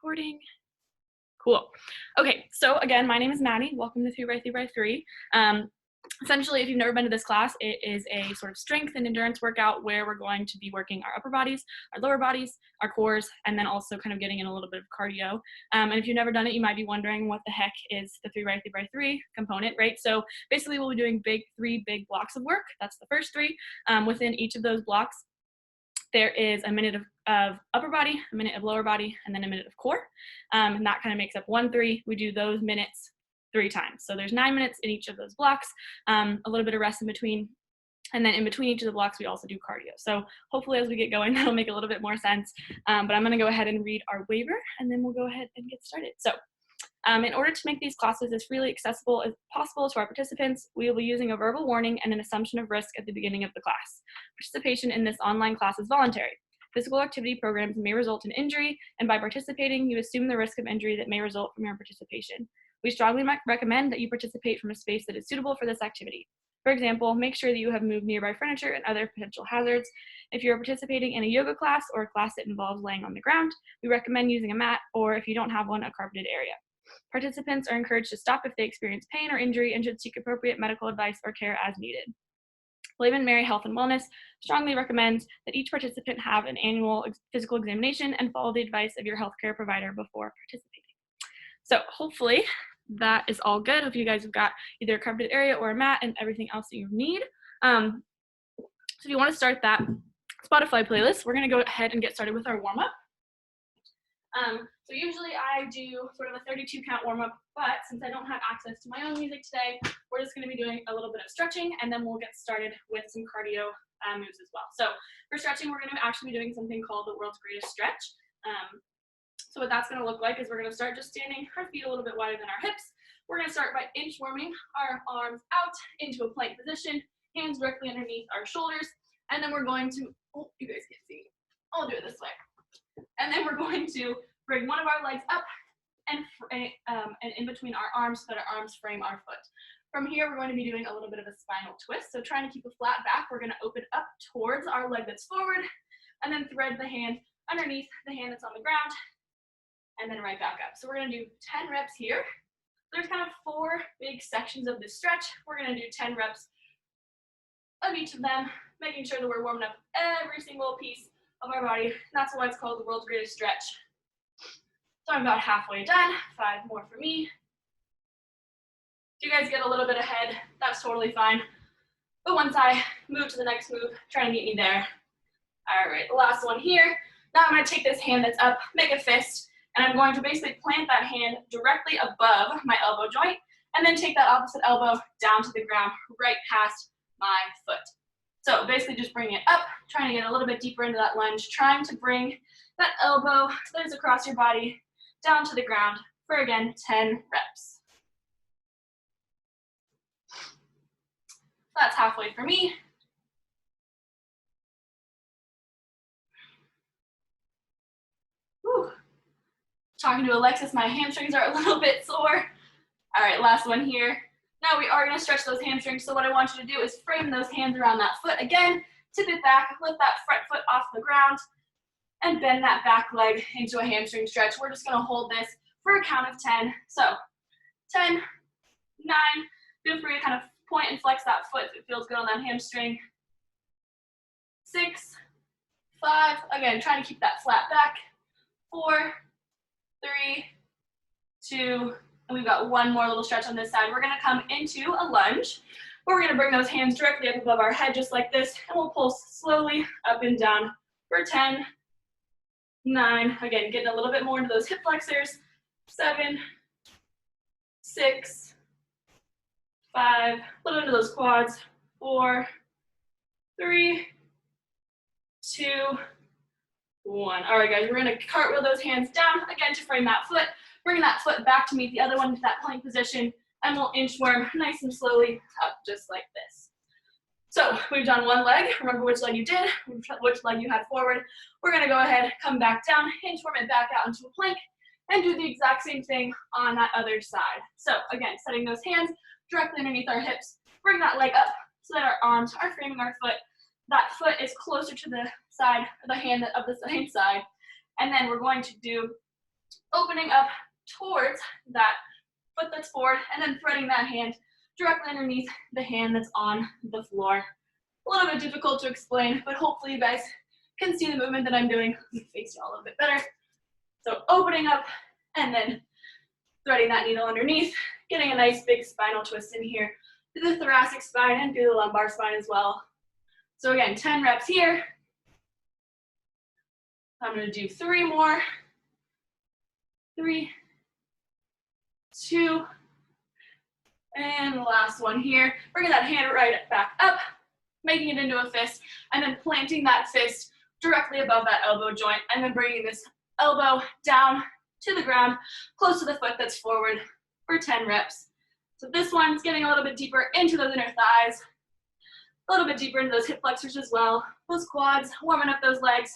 Recording. Cool. Okay, so again, my name is Maddy. Welcome to 3x3x3. Essentially, if you've never been to this class, it is a sort of strength and endurance workout where we're going to be working our upper bodies, our lower bodies, our cores, and then also kind of getting in a little bit of cardio. And if you've never done it, you might be wondering what the heck is the 3x3x3 component, right? So basically, we'll be doing three big blocks of work. That's the first three. Within each of those blocks, there is a minute of upper body, a minute of lower body, and then a minute of core. And that kind of makes up 1-3. We do those minutes 3 times. So there's 9 minutes in each of those blocks, a little bit of rest in between. And then in between each of the blocks, we also do cardio. So hopefully as we get going, that'll make a little bit more sense. But I'm gonna go ahead and read our waiver, and then we'll go ahead and get started. So in order to make these classes as freely accessible as possible to our participants, we will be using a verbal warning and an assumption of risk at the beginning of the class. Participation in this online class is voluntary. Physical activity programs may result in injury, and by participating, you assume the risk of injury that may result from your participation. We strongly recommend that you participate from a space that is suitable for this activity. For example, make sure that you have moved nearby furniture and other potential hazards. If you're participating in a yoga class or a class that involves laying on the ground, we recommend using a mat, or if you don't have one, a carpeted area. Participants are encouraged to stop if they experience pain or injury and should seek appropriate medical advice or care as needed. William & Mary Health and Wellness strongly recommends that each participant have an annual physical examination and follow the advice of your healthcare provider before participating. So hopefully that is all good. Hope you guys have got either a carpeted area or a mat and everything else that you need. So if you want to start that Spotify playlist, we're going to go ahead and get started with our warm-up. So usually I do sort of a 32 count warm-up, but since I don't have access to my own music today, we're just going to be doing a little bit of stretching, and then we'll get started with some cardio moves as well. So for stretching, we're going to actually be doing something called the world's greatest stretch. So what that's going to look like is we're going to start just standing our feet a little bit wider than our hips. We're going to start by inchworming our arms out into a plank position, hands directly underneath our shoulders, and then we're going to, oh, you guys can't see, I'll do it this way. And then we're going to bring one of our legs up and in between our arms so that our arms frame our foot. From here, we're going to be doing a little bit of a spinal twist. So trying to keep a flat back, we're going to open up towards our leg that's forward, and then thread the hand underneath the hand that's on the ground, and then right back up. So we're going to do 10 reps here. There's kind of 4 big sections of this stretch. We're going to do 10 reps of each of them, making sure that we're warming up every single piece of our body. And that's why it's called the world's greatest stretch. So I'm about halfway done. 5 more for me. If you guys get a little bit ahead, that's totally fine. But once I move to the next move, try and meet me there. All right, the last one here. Now I'm going to take this hand that's up, make a fist, and I'm going to basically plant that hand directly above my elbow joint, and then take that opposite elbow down to the ground, right past my foot. So basically just bringing it up, trying to get a little bit deeper into that lunge, trying to bring that elbow that is across your body down to the ground for, again, 10 reps. That's halfway for me. Whew. Talking to Alexis, my hamstrings are a little bit sore. All right, last one here. Now we are going to stretch those hamstrings, so what I want you to do is frame those hands around that foot again, tip it back, lift that front foot off the ground, and bend that back leg into a hamstring stretch. We're just going to hold this for a count of 10. So 10, 9, feel free to kind of point and flex that foot if it feels good on that hamstring. 6, 5, again, trying to keep that flat back. 4, 3, 2, and we've got one more little stretch on this side. We're going to come into a lunge. We're going to bring those hands directly up above our head just like this, and we'll pull slowly up and down for 10, 9, again, getting a little bit more into those hip flexors. 7, 6, 5, a little into those quads. 4, 3, 2, 1. All right, guys, we're going to cartwheel those hands down again to frame that foot. Bring that foot back to meet the other one into that plank position, and we'll inchworm nice and slowly up just like this. So we've done one leg. Remember which leg you did, which leg you had forward. We're going to go ahead, come back down, inchworm it back out into a plank, and do the exact same thing on that other side. So again, setting those hands directly underneath our hips. Bring that leg up so that our arms are framing our foot. That foot is closer to the side, the hand of the same side. And then we're going to do opening up towards that foot that's forward, and then threading that hand directly underneath the hand that's on the floor. A little bit difficult to explain, but hopefully you guys can see the movement that I'm doing. Let me face you all a little bit better. So opening up and then threading that needle underneath, getting a nice big spinal twist in here through the thoracic spine and through the lumbar spine as well. So again, 10 reps here. I'm going to do 3 more. 3, 2, and the last one here. Bringing that hand right back up, making it into a fist, and then planting that fist directly above that elbow joint, and then bringing this elbow down to the ground, close to the foot that's forward for 10 reps. So this one's getting a little bit deeper into those inner thighs, a little bit deeper into those hip flexors as well, those quads, warming up those legs,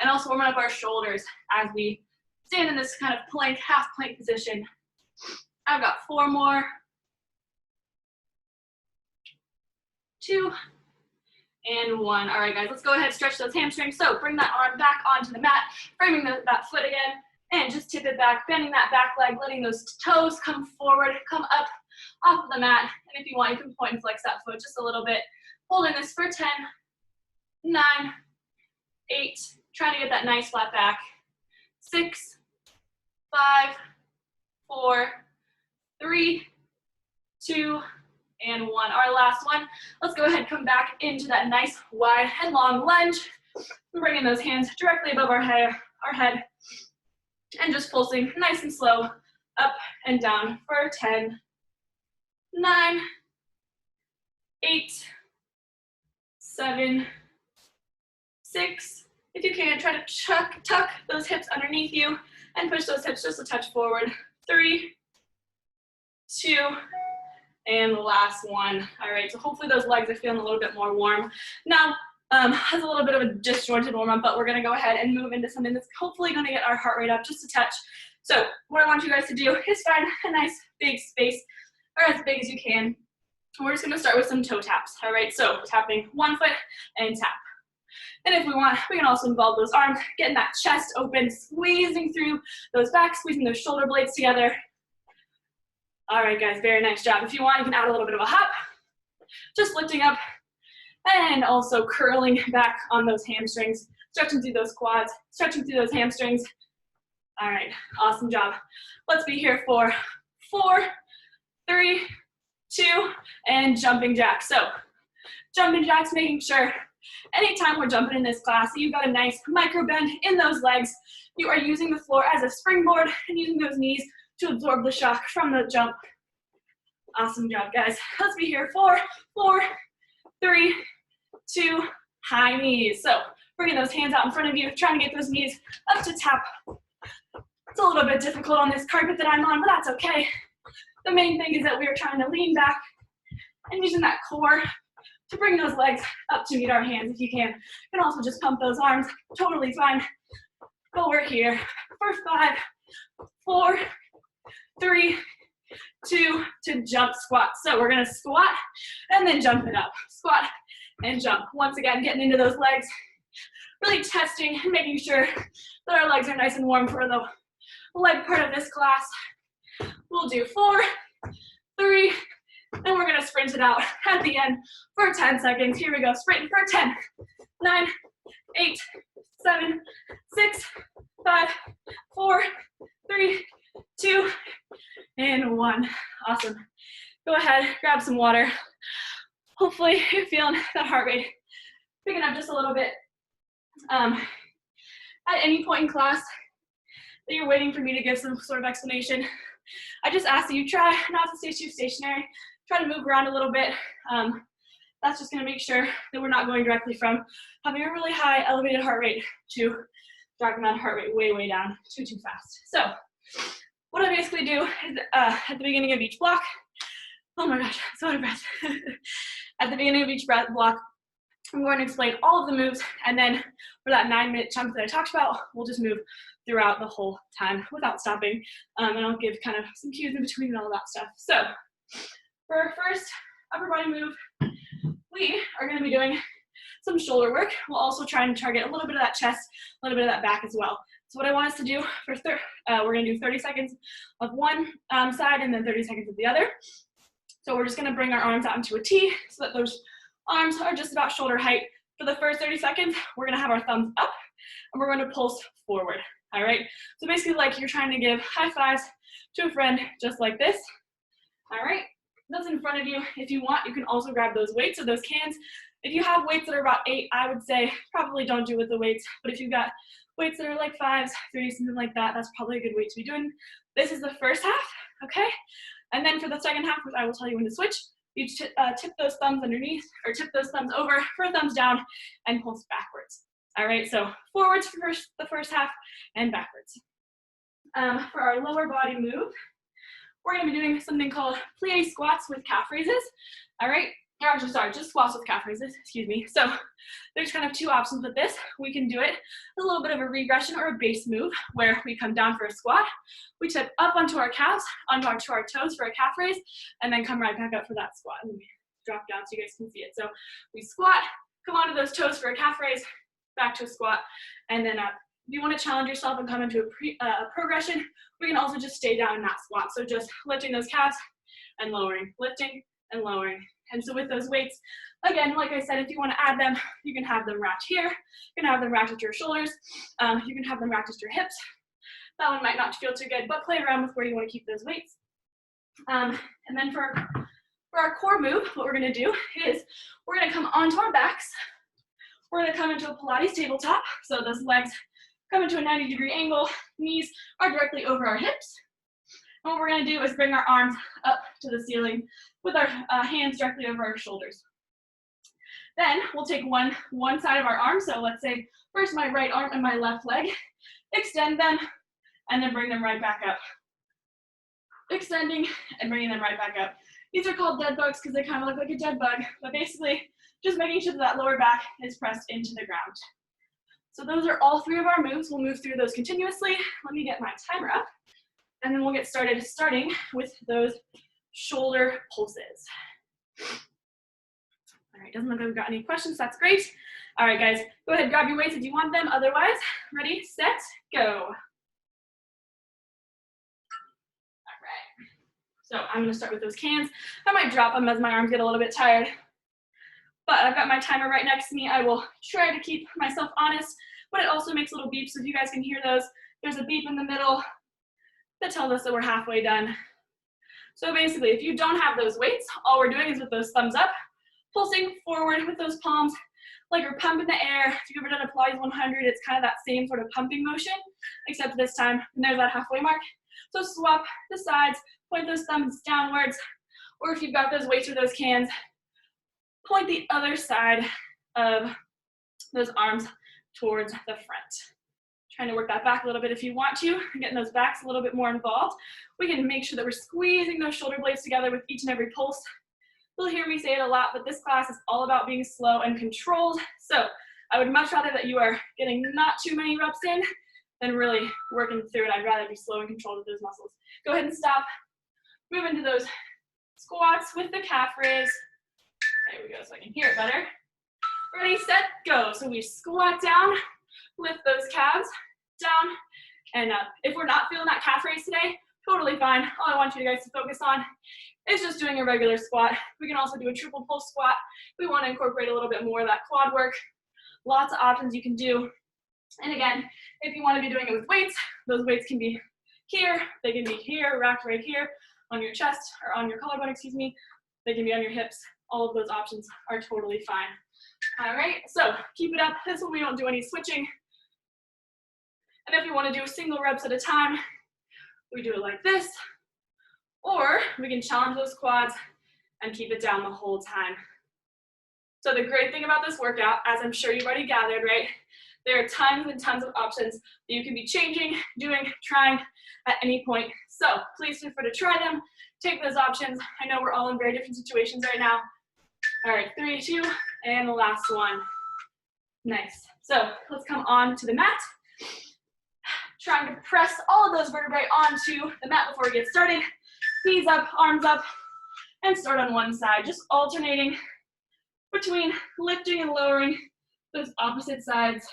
and also warming up our shoulders as we stand in this kind of plank, half plank position. I've got 4 more. 2, and 1. All right, guys, let's go ahead and stretch those hamstrings. So bring that arm back onto the mat, framing that foot again, and just tip it back, bending that back leg, letting those toes come forward, come up off of the mat. And if you want, you can point and flex that foot just a little bit. Holding this for 10, 9, 8, trying to get that nice flat back. 6, 5, 4, 3, 2, and 1. Our last one. Let's go ahead and come back into that nice wide and long lunge. We're bringing those hands directly above our head, and just pulsing nice and slow up and down for 10, 9, 8, 7, 6. If you can, try to tuck those hips underneath you and push those hips just a touch forward. 3, 2, and the last one. All right, so hopefully those legs are feeling a little bit more warm. Now, has a little bit of a disjointed warm up, but we're gonna go ahead and move into something that's hopefully gonna get our heart rate up just a touch. So what I want you guys to do is find a nice big space, or as big as you can. And we're just gonna start with some toe taps, all right? So tapping one foot and tap. And if we want, we can also involve those arms, getting that chest open, squeezing through those back, squeezing those shoulder blades together. All right, guys, very nice job. If you want, you can add a little bit of a hop, just lifting up and also curling back on those hamstrings, stretching through those quads, stretching through those hamstrings. All right, awesome job. Let's be here for 4, 3, 2, and jumping jacks. So jumping jacks, making sure anytime we're jumping in this class, you've got a nice micro bend in those legs. You are using the floor as a springboard and using those knees to absorb the shock from the jump. Awesome job, guys. Let's be here for 4, 3, 2, high knees. So bringing those hands out in front of you, trying to get those knees up to tap. It's a little bit difficult on this carpet that I'm on, but that's okay. The main thing is that we are trying to lean back and using that core to bring those legs up to meet our hands if you can. You can also just pump those arms, totally fine. But we're here for 5, 4, 3, 2, to jump squat. So we're gonna squat and then jump it up. Squat and jump. Once again, getting into those legs, really testing and making sure that our legs are nice and warm for the leg part of this class. We'll do 4, 3, and we're gonna sprint it out at the end for 10 seconds. Here we go, sprinting for 10, 9, 8, 7, 6, 5, 4, 3, 2, and 1. Awesome. Go ahead, grab some water. Hopefully you're feeling that heart rate picking up just a little bit. At any point in class that you're waiting for me to give some sort of explanation, I just ask that you try not to stay too stationary. Try to move around a little bit. That's just going to make sure that we're not going directly from having a really high elevated heart rate to dropping that heart rate way, way down too fast. So what I basically do is at the beginning of each block, oh my gosh, so out of breath. At the beginning of each block, I'm going to explain all of the moves, and then for that 9-minute chunk that I talked about, we'll just move throughout the whole time without stopping, and I'll give kind of some cues in between and all that stuff. So for our first upper body move, we are going to be doing some shoulder work. We'll also try and target a little bit of that chest, a little bit of that back as well. So what I want us to do for we're gonna do 30 seconds of one side and then 30 seconds of the other. So we're just gonna bring our arms out into a T so that those arms are just about shoulder height. For the first 30 seconds, we're gonna have our thumbs up and we're gonna pulse forward, all right? So basically like you're trying to give high fives to a friend just like this, all right? That's in front of you. If you want, you can also grab those weights or those cans. If you have weights that are about 8, I would say probably don't do with the weights, but if you've got weights that are like 5s, 3s, something like that, that's probably a good weight to be doing. This is the first half, okay? And then for the second half, which I will tell you when to switch, you tip those thumbs underneath, or tip those thumbs over for a thumbs down, and pulse backwards. All right, so forwards for the first half, and backwards. For our lower body move, we're gonna be doing something called plie squats with calf raises, all right? Or actually, sorry, just squats with calf raises, excuse me. So there's kind of two options with this. We can do it a little bit of a regression or a base move where we come down for a squat, we tip up onto our calves, onto our toes for a calf raise, and then come right back up for that squat. Let me drop down so you guys can see it. So we squat, come onto those toes for a calf raise, back to a squat, and then up. If you want to challenge yourself and come into a progression, we can also just stay down in that squat. So just lifting those calves and lowering, lifting and lowering. And so with those weights, again, like I said, if you want to add them, you can have them wrapped here. You can have them wrapped at your shoulders. You can have them wrapped at your hips. That one might not feel too good, but play around with where you want to keep those weights. And then for our core move, what we're going to do is we're going to come onto our backs. We're going to come into a Pilates tabletop. So those legs come into a 90-degree angle. Knees are directly over our hips. And what we're going to do is bring our arms up to the ceiling with our hands directly over our shoulders. Then we'll take one side of our arm. So let's say first my right arm and my left leg. Extend them and then bring them right back up. Extending and bringing them right back up. These are called dead bugs because they kind of look like a dead bug, but basically just making sure that lower back is pressed into the ground. So those are all 3 of our moves. We'll move through those continuously. Let me get my timer up. And then we'll get started, starting with those shoulder pulses. All right, doesn't look like we've got any questions. That's great. All right, guys, go ahead, grab your weights if you want them. Otherwise, ready, set, go. All right. So I'm going to start with those cans. I might drop them as my arms get a little bit tired. But I've got my timer right next to me. I will try to keep myself honest, but it also makes little beeps. So if you guys can hear those, there's a beep in the middle that tells us that we're halfway done. So basically, if you don't have those weights, all we're doing is with those thumbs up, pulsing forward with those palms, like you're pumping the air. If you've ever done a Pilates 100, it's kind of that same sort of pumping motion, except this time, and there's that halfway mark. So swap the sides, point those thumbs downwards, or if you've got those weights or those cans, point the other side of those arms towards the front. Trying to work that back a little bit if you want to, getting those backs a little bit more involved. We can make sure that we're squeezing those shoulder blades together with each and every pulse. You'll hear me say it a lot, but this class is all about being slow and controlled. So I would much rather that you are getting not too many reps in than really working through it. I'd rather be slow and controlled with those muscles. Go ahead and stop. Move into those squats with the calf raise. There we go, so I can hear it better. Ready, set, go. So we squat down, lift those calves, down and up. If we're not feeling that calf raise today, totally fine. All I want you guys to focus on is just doing a regular squat. We can also do a triple pulse squat. We want to incorporate a little bit more of that quad work. Lots of options you can do. And again, if you want to be doing it with weights, those weights can be here, they can be here, racked right here on your chest or on your collarbone, excuse me. They can be on your hips. All of those options are totally fine. All right, so keep it up. This one we don't do any switching. And if you want to do single reps at a time, we do it like this, or we can challenge those quads and keep it down the whole time. So the great thing about this workout, as I'm sure you've already gathered, right, there are tons and tons of options that you can be changing, doing, trying at any point. So please feel free to try them, take those options. I know we're all in very different situations right now. All right, 3, 2, and the last one. Nice. So let's come on to the mat. Trying to press all of those vertebrae onto the mat before we get started. Knees up, arms up, and start on one side. Just alternating between lifting and lowering those opposite sides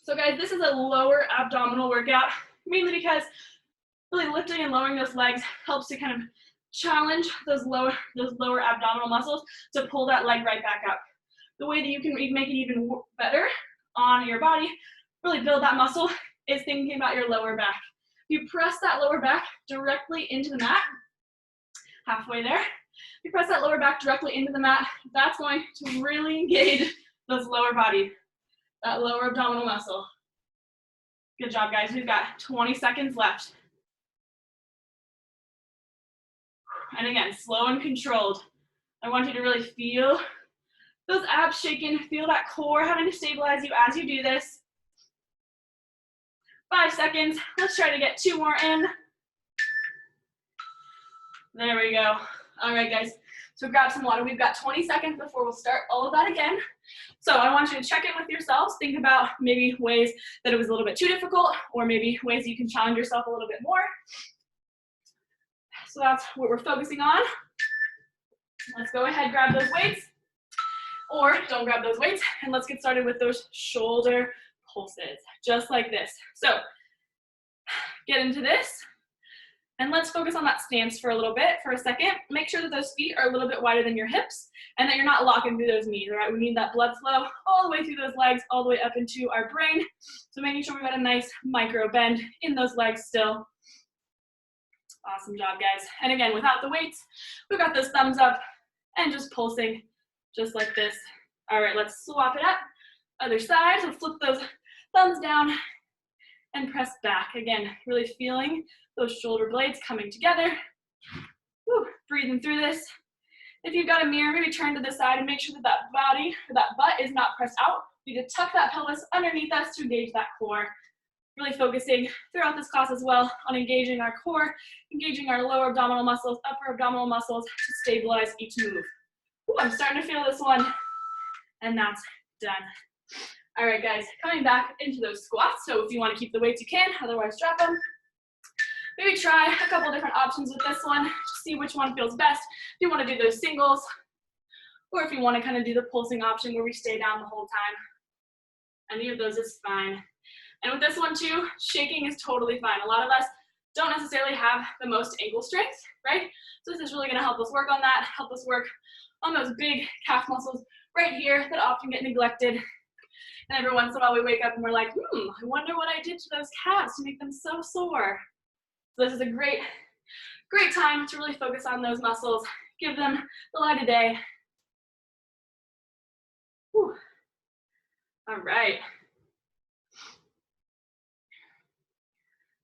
So guys, this is a lower abdominal workout, mainly because really lifting and lowering those legs helps to kind of challenge those lower abdominal muscles to pull that leg right back up. The way that you can make it even better on your body, really build that muscle, is thinking about your lower back. You press that lower back directly into the mat, halfway there. You press that lower back directly into the mat, that's going to really engage those lower body, that lower abdominal muscle. Good job, guys. We've got 20 seconds left. And again, slow and controlled. I want you to really feel those abs shaking, feel that core having to stabilize you as you do this. 5 seconds. Let's try to get 2 more in. There we go. All right, guys. So grab some water. We've got 20 seconds before we'll start all of that again. So I want you to check in with yourselves. Think about maybe ways that it was a little bit too difficult, or maybe ways you can challenge yourself a little bit more. So that's what we're focusing on. Let's go ahead, grab those weights, or don't grab those weights, and let's get started with those shoulder pulses, just like this. So get into this, and let's focus on that stance for a little bit, for a second. Make sure that those feet are a little bit wider than your hips, and that you're not locking through those knees, all right? We need that blood flow all the way through those legs, all the way up into our brain. So making sure we've got a nice micro bend in those legs still. Awesome job, guys. And again, without the weights, we've got those thumbs up and just pulsing just like this. All right, let's swap it up. Other side, so flip those thumbs down and press back. Again, really feeling those shoulder blades coming together. Woo, breathing through this. If you've got a mirror, maybe turn to the side and make sure that that body, or that butt is not pressed out. You need to tuck that pelvis underneath us to engage that core. Really focusing throughout this class as well on engaging our core, engaging our lower abdominal muscles, upper abdominal muscles to stabilize each move. Ooh, I'm starting to feel this one. And that's done. All right, guys, coming back into those squats. So if you want to keep the weights, you can, otherwise drop them. Maybe try a couple different options with this one to see which one feels best. If you want to do those singles, or if you want to kind of do the pulsing option where we stay down the whole time. Any of those is fine. And with this one too, shaking is totally fine. A lot of us don't necessarily have the most ankle strength, right? So this is really gonna help us work on that, help us work on those big calf muscles right here that often get neglected. And every once in a while we wake up and we're like, I wonder what I did to those calves to make them so sore. So this is a great time to really focus on those muscles, give them the light of day. Whew. All right.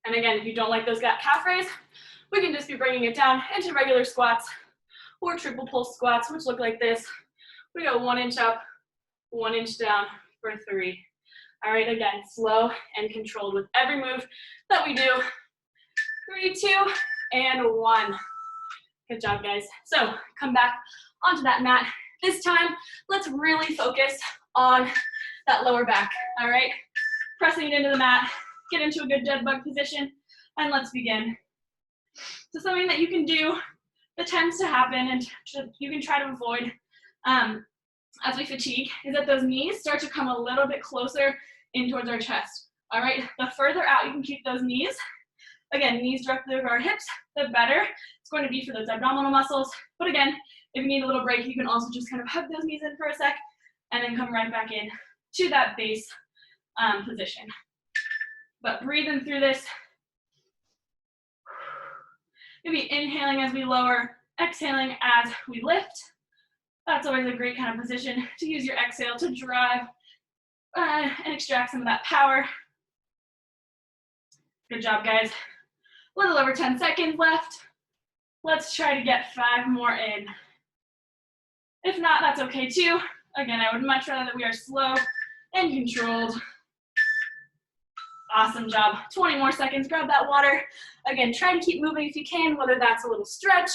And again, if you don't like those calf raise, we can just be bringing it down into regular squats or triple pulse squats, which look like this. We go 1 inch up, 1 inch down for 3. All right, again, slow and controlled with every move that we do. 3, 2, and 1. Good job, guys. So come back onto that mat. This time, let's really focus on that lower back, all right? Pressing it into the mat. Get into a good dead bug position, and let's begin. So something that you can do that tends to happen and you can try to avoid as we fatigue is that those knees start to come a little bit closer in towards our chest. All right, the further out you can keep those knees, again, knees directly over our hips, the better it's going to be for those abdominal muscles. But again, if you need a little break, you can also just kind of hug those knees in for a sec and then come right back in to that base position. But breathing through this, maybe inhaling as we lower, exhaling as we lift. That's always a great kind of position to use your exhale to drive and extract some of that power. Good job, guys. A little over 10 seconds left. Let's try to get 5 more in. If not, that's okay too. Again, I would much rather that we are slow and controlled. Awesome job. 20 more seconds, grab that water. Again, try to keep moving if you can, whether that's a little stretch,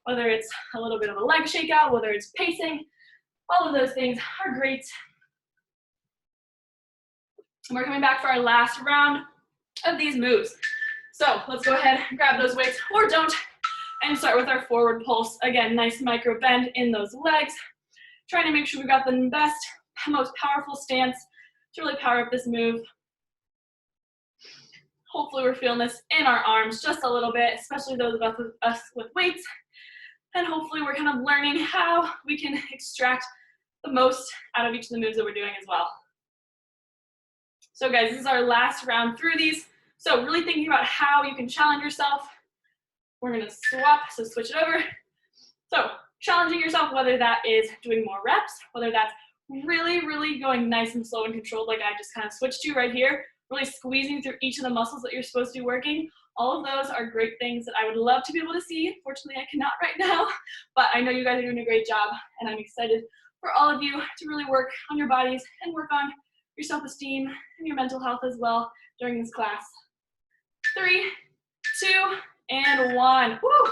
whether it's a little bit of a leg shakeout, whether it's pacing. All of those things are great. And we're coming back for our last round of these moves. So let's go ahead and grab those weights, or don't, and start with our forward pulse. Again, nice micro bend in those legs. Trying to make sure we've got the best, most powerful stance to really power up this move. Hopefully we're feeling this in our arms just a little bit, especially those of us with weights. And hopefully we're kind of learning how we can extract the most out of each of the moves that we're doing as well. So guys, this is our last round through these. So really thinking about how you can challenge yourself. We're gonna swap, so switch it over. So challenging yourself, whether that is doing more reps, whether that's really, really going nice and slow and controlled like I just kind of switched to right here, really squeezing through each of the muscles that you're supposed to be working. All of those are great things that I would love to be able to see. Fortunately, I cannot right now, but I know you guys are doing a great job, and I'm excited for all of you to really work on your bodies and work on your self-esteem and your mental health as well during this class. 3, 2, and 1. Woo!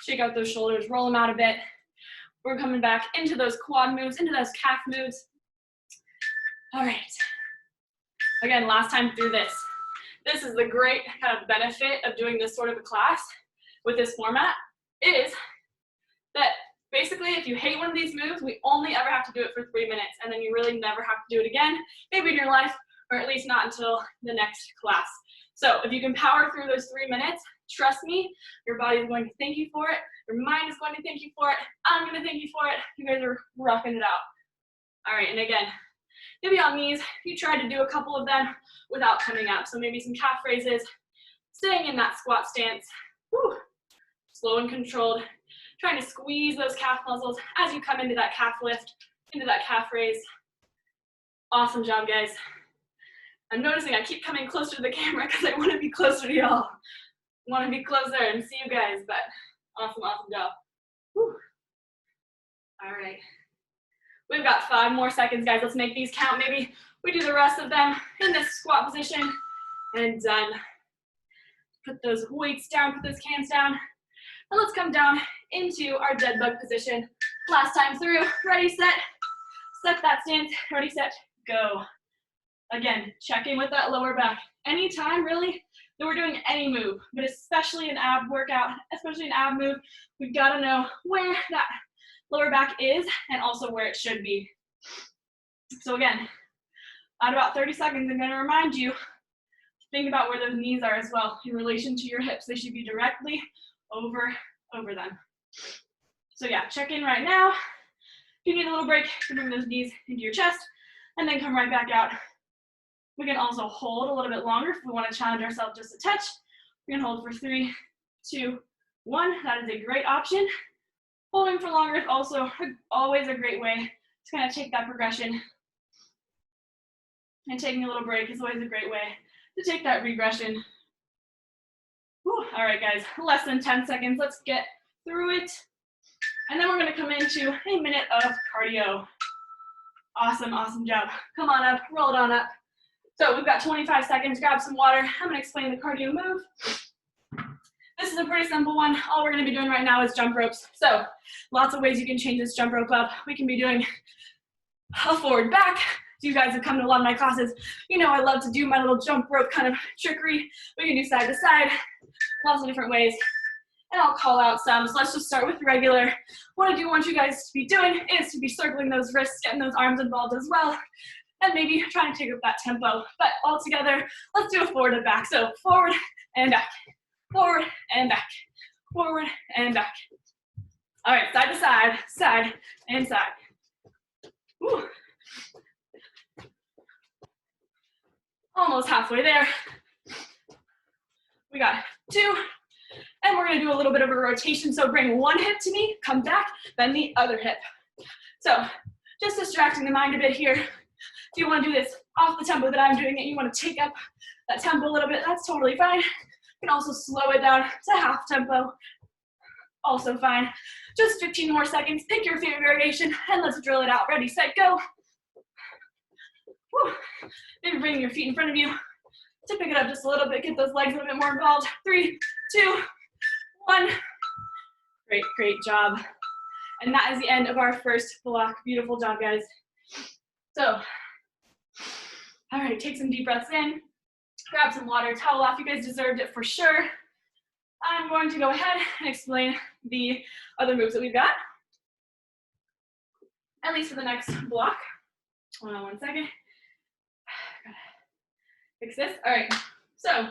Shake out those shoulders, roll them out a bit. We're coming back into those quad moves, into those calf moves. All right. Again, last time through this. This is the great kind of benefit of doing this sort of a class with this format is that basically if you hate one of these moves, we only ever have to do it for 3 minutes, and then you really never have to do it again, maybe in your life, or at least not until the next class. So if you can power through those 3 minutes, trust me, your body is going to thank you for it, your mind is going to thank you for it, I'm going to thank you for it. You guys are roughing it out. All right, and again, maybe on these, you try to do a couple of them without coming up. So maybe some calf raises, staying in that squat stance. Whew. Slow and controlled, trying to squeeze those calf muscles as you come into that calf lift, into that calf raise. Awesome job, guys. I'm noticing I keep coming closer to the camera because I want to be closer to y'all. I want to be closer and see you guys, but awesome, awesome job. Whew. All right. We've got 5 more seconds, guys. Let's make these count. Maybe we do the rest of them in this squat position, and done. Put those weights down, put those cans down, and let's come down into our dead bug position. Last time through, ready, set that stance, ready, set, go. Again, check in with that lower back. Anytime, really, that we're doing any move, but especially an ab workout, especially an ab move, we've got to know where that lower back is and also where it should be. So again, at about 30 seconds, I'm going to remind you to think about where those knees are as well in relation to your hips. They should be directly over them. So yeah, check in right now. If you need a little break, you can bring those knees into your chest and then come right back out. We can also hold a little bit longer if we want to challenge ourselves just a touch. We're going to hold for 3, 2, 1. That is a great option. Holding for longer is also always a great way to kind of take that progression. And taking a little break is always a great way to take that regression. Whew. All right, guys, less than 10 seconds. Let's get through it. And then we're going to come into a minute of cardio. Awesome, awesome job. Come on up, roll it on up. So we've got 25 seconds, grab some water. I'm gonna explain the cardio move. This is a pretty simple one. All we're gonna be doing right now is jump ropes. So lots of ways you can change this jump rope up. We can be doing a forward back. You guys have come to a lot of my classes. You know I love to do my little jump rope kind of trickery. We can do side to side, lots of different ways. And I'll call out some. So let's just start with regular. What I do want you guys to be doing is to be circling those wrists, getting those arms involved as well. And maybe trying to take up that tempo. But all together, let's do a forward and back. So forward and back, forward and back, forward and back. All right, side to side, side and side. Woo. Almost halfway there. We got 2. And we're gonna do a little bit of a rotation. So bring one hip to me, come back, then the other hip. So just distracting the mind a bit here. If you want to do this off the tempo that I'm doing it, you want to take up that tempo a little bit, that's totally fine. You can also slow it down to half tempo, also fine. Just 15 more seconds, pick your favorite variation, and let's drill it out. Ready, set, go. Woo. Maybe bring your feet in front of you to pick it up just a little bit, get those legs a little bit more involved. 3, 2, 1. Great, great job. And that is the end of our first block. Beautiful job, guys. So, all right, take some deep breaths in, grab some water, towel off. You guys deserved it for sure. I'm going to go ahead and explain the other moves that we've got, at least for the next block. Hold on one second. Gotta fix this. All right, so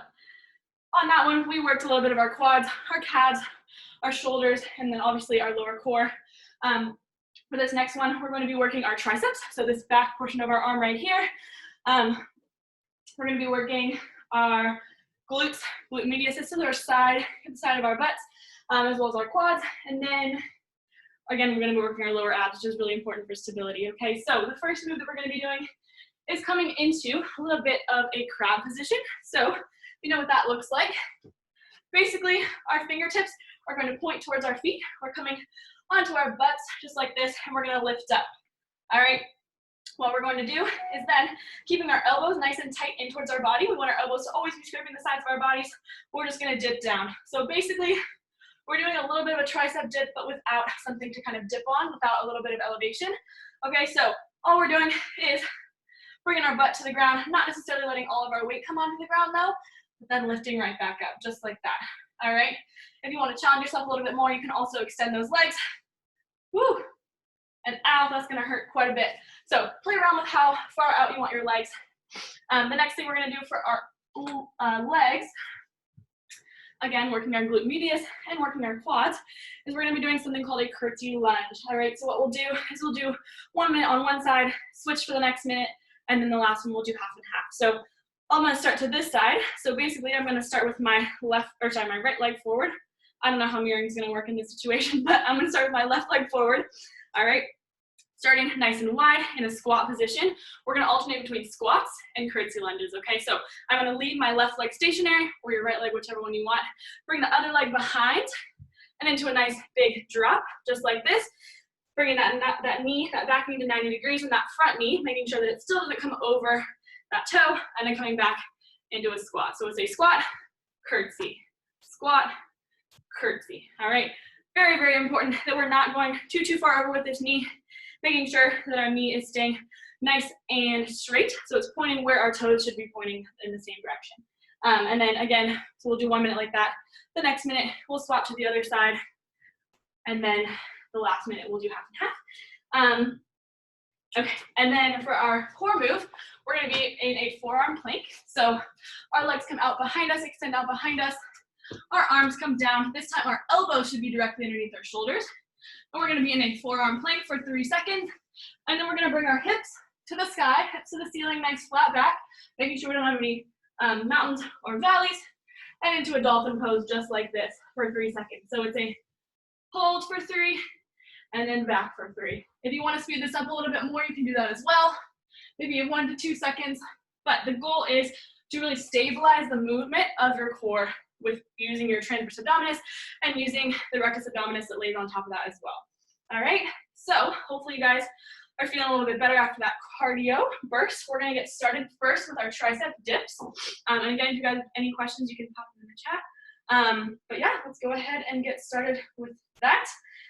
On that one, we worked a little bit of our quads, our calves, our shoulders, and then obviously our lower core. For this next one, we're going to be working our triceps, so this back portion of our arm right here. We're going to be working our glutes, glute medius, so our side, the side of our butts, as well as our quads. And then, again, we're going to be working our lower abs, which is really important for stability. Okay, so the first move that we're going to be doing is coming into a little bit of a crab position. So you know what that looks like. Basically, our fingertips are going to point towards our feet. We're coming onto our butts just like this, and we're going to lift up. All right. What we're going to do is then keeping our elbows nice and tight in towards our body. We want our elbows to always be scraping the sides of our bodies. We're just going to dip down. So basically, we're doing a little bit of a tricep dip, but without something to kind of dip on, without a little bit of elevation. Okay, so all we're doing is bringing our butt to the ground, not necessarily letting all of our weight come onto the ground though, but then lifting right back up, just like that. All right, if you want to challenge yourself a little bit more, you can also extend those legs. Woo! And ow, that's gonna hurt quite a bit. So play around with how far out you want your legs. The next thing we're gonna do for our legs, again, working our glute medius and working our quads, is we're gonna be doing something called a curtsy lunge. All right, so what we'll do is we'll do 1 minute on one side, switch for the next minute, and then the last one we'll do half and half. So I'm gonna start to this side. So basically I'm gonna start with my my right leg forward. I don't know how mirroring is gonna work in this situation, but I'm gonna start with my left leg forward. All right, starting nice and wide in a squat position. We're gonna alternate between squats and curtsy lunges, okay? So I'm gonna leave my left leg stationary, or your right leg, whichever one you want. Bring the other leg behind and into a nice big drop, just like this. Bringing that back knee to 90 degrees from that front knee, making sure that it still doesn't come over that toe, and then coming back into a squat. So it's a squat, curtsy, squat, curtsy, all right? Very, very important that we're not going too far over with this knee, making sure that our knee is staying nice and straight, so it's pointing where our toes should be pointing in the same direction. And then again, so we'll do 1 minute like that. The next minute, we'll swap to the other side, and then the last minute, we'll do half and half. Okay, and then for our core move, we're gonna be in a forearm plank. So our legs come out behind us, extend out behind us. Our arms come down. This time our elbows should be directly underneath our shoulders. And we're gonna be in a forearm plank for 3 seconds. And then we're gonna bring our hips to the sky, hips to the ceiling, nice flat back, making sure we don't have any mountains or valleys, and into a dolphin pose just like this for 3 seconds. So it's a hold for 3, and then back for 3. If you wanna speed this up a little bit more, you can do that as well. Maybe 1 to 2 seconds, but the goal is to really stabilize the movement of your core with using your transverse abdominis and using the rectus abdominis that lays on top of that as well. All right, so hopefully you guys are feeling a little bit better after that cardio burst. We're gonna get started first with our tricep dips. And again, if you guys have any questions, you can pop them in the chat. But yeah, let's go ahead and get started with that.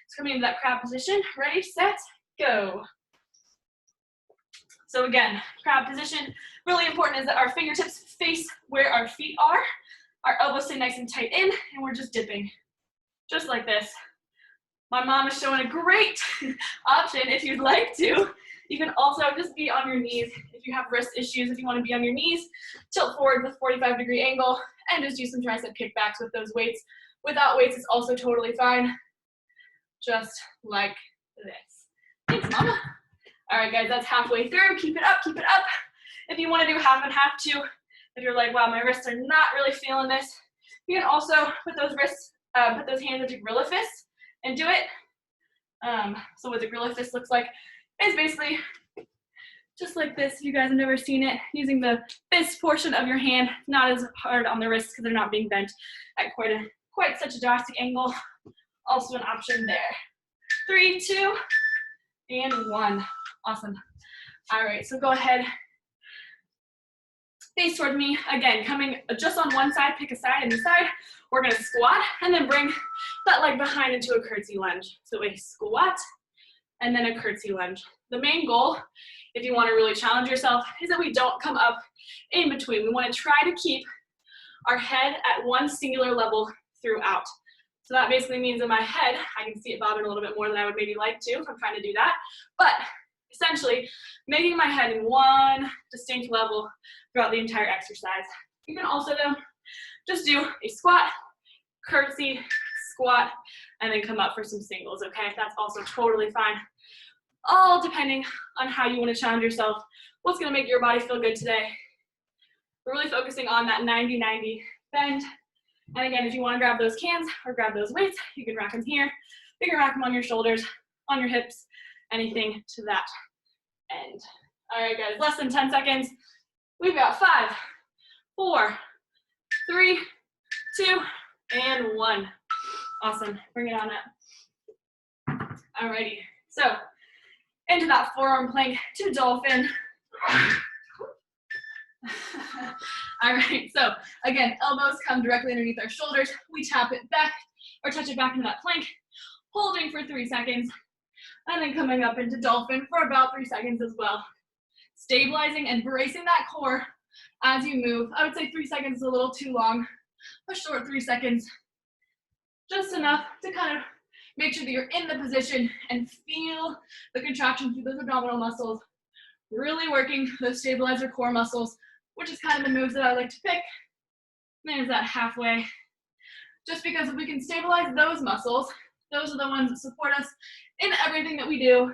So coming into that crab position, ready, set, go. So again, crab position, really important is that our fingertips face where our feet are. Our elbows stay nice and tight in, and we're just dipping, just like this. My mom is showing a great option if you'd like to. You can also just be on your knees if you have wrist issues. If you want to be on your knees, tilt forward with 45-degree angle, and just do some tricep kickbacks with those weights. Without weights, it's also totally fine, just like this. Thanks, Mama. All right, guys, that's halfway through. Keep it up, keep it up. If you want to do half and half too, if you're like, wow, my wrists are not really feeling this, you can also put those hands into gorilla fists and do it. So what the gorilla fist looks like is basically just like this. If you guys have never seen it, using the fist portion of your hand, not as hard on the wrists because they're not being bent at quite such a drastic angle. Also an option there. 3, 2, and 1. Awesome. All right, so go ahead. Face toward me. Again, coming just on one side, pick a side, any side. We're gonna squat and then bring that leg behind into a curtsy lunge. So a squat and then a curtsy lunge. The main goal, if you wanna really challenge yourself, is that we don't come up in between. We wanna try to keep our head at one singular level throughout. So that basically means in my head, I can see it bobbing a little bit more than I would maybe like to if I'm trying to do that. But essentially, making my head in one distinct level throughout the entire exercise. You can also, though, just do a squat, curtsy, squat, and then come up for some singles, okay? That's also totally fine. All depending on how you want to challenge yourself, what's going to make your body feel good today. We're really focusing on that 90-90 bend. And again, if you want to grab those cans or grab those weights, you can rack them here. You can rack them on your shoulders, on your hips, anything to that end. All right, guys, less than 10 seconds. We've got 5, 4, 3, 2, and 1. Awesome. Bring it on up. All righty. So into that forearm plank to dolphin. All right, so again, elbows come directly underneath our shoulders. We tap it back or touch it back into that plank, holding for 3 seconds, and then coming up into dolphin for about 3 seconds as well. Stabilizing and bracing that core as you move. I would say 3 seconds is a little too long. A short 3 seconds, just enough to kind of make sure that you're in the position and feel the contraction through those abdominal muscles, really working those stabilizer core muscles, which is kind of the moves that I like to pick. There's that halfway. Just because if we can stabilize those muscles, those are the ones that support us in everything that we do.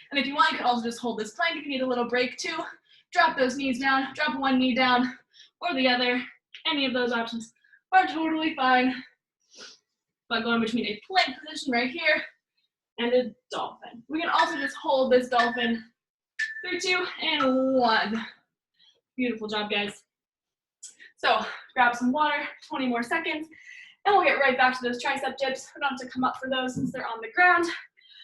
And if you want, you can also just hold this plank if you need a little break too. Drop those knees down, drop one knee down or the other. Any of those options are totally fine. But going between a plank position right here and a dolphin. We can also just hold this dolphin. 3, 2, and 1. Beautiful job, guys. So grab some water, 20 more seconds, and we'll get right back to those tricep dips. We don't have to come up for those since they're on the ground.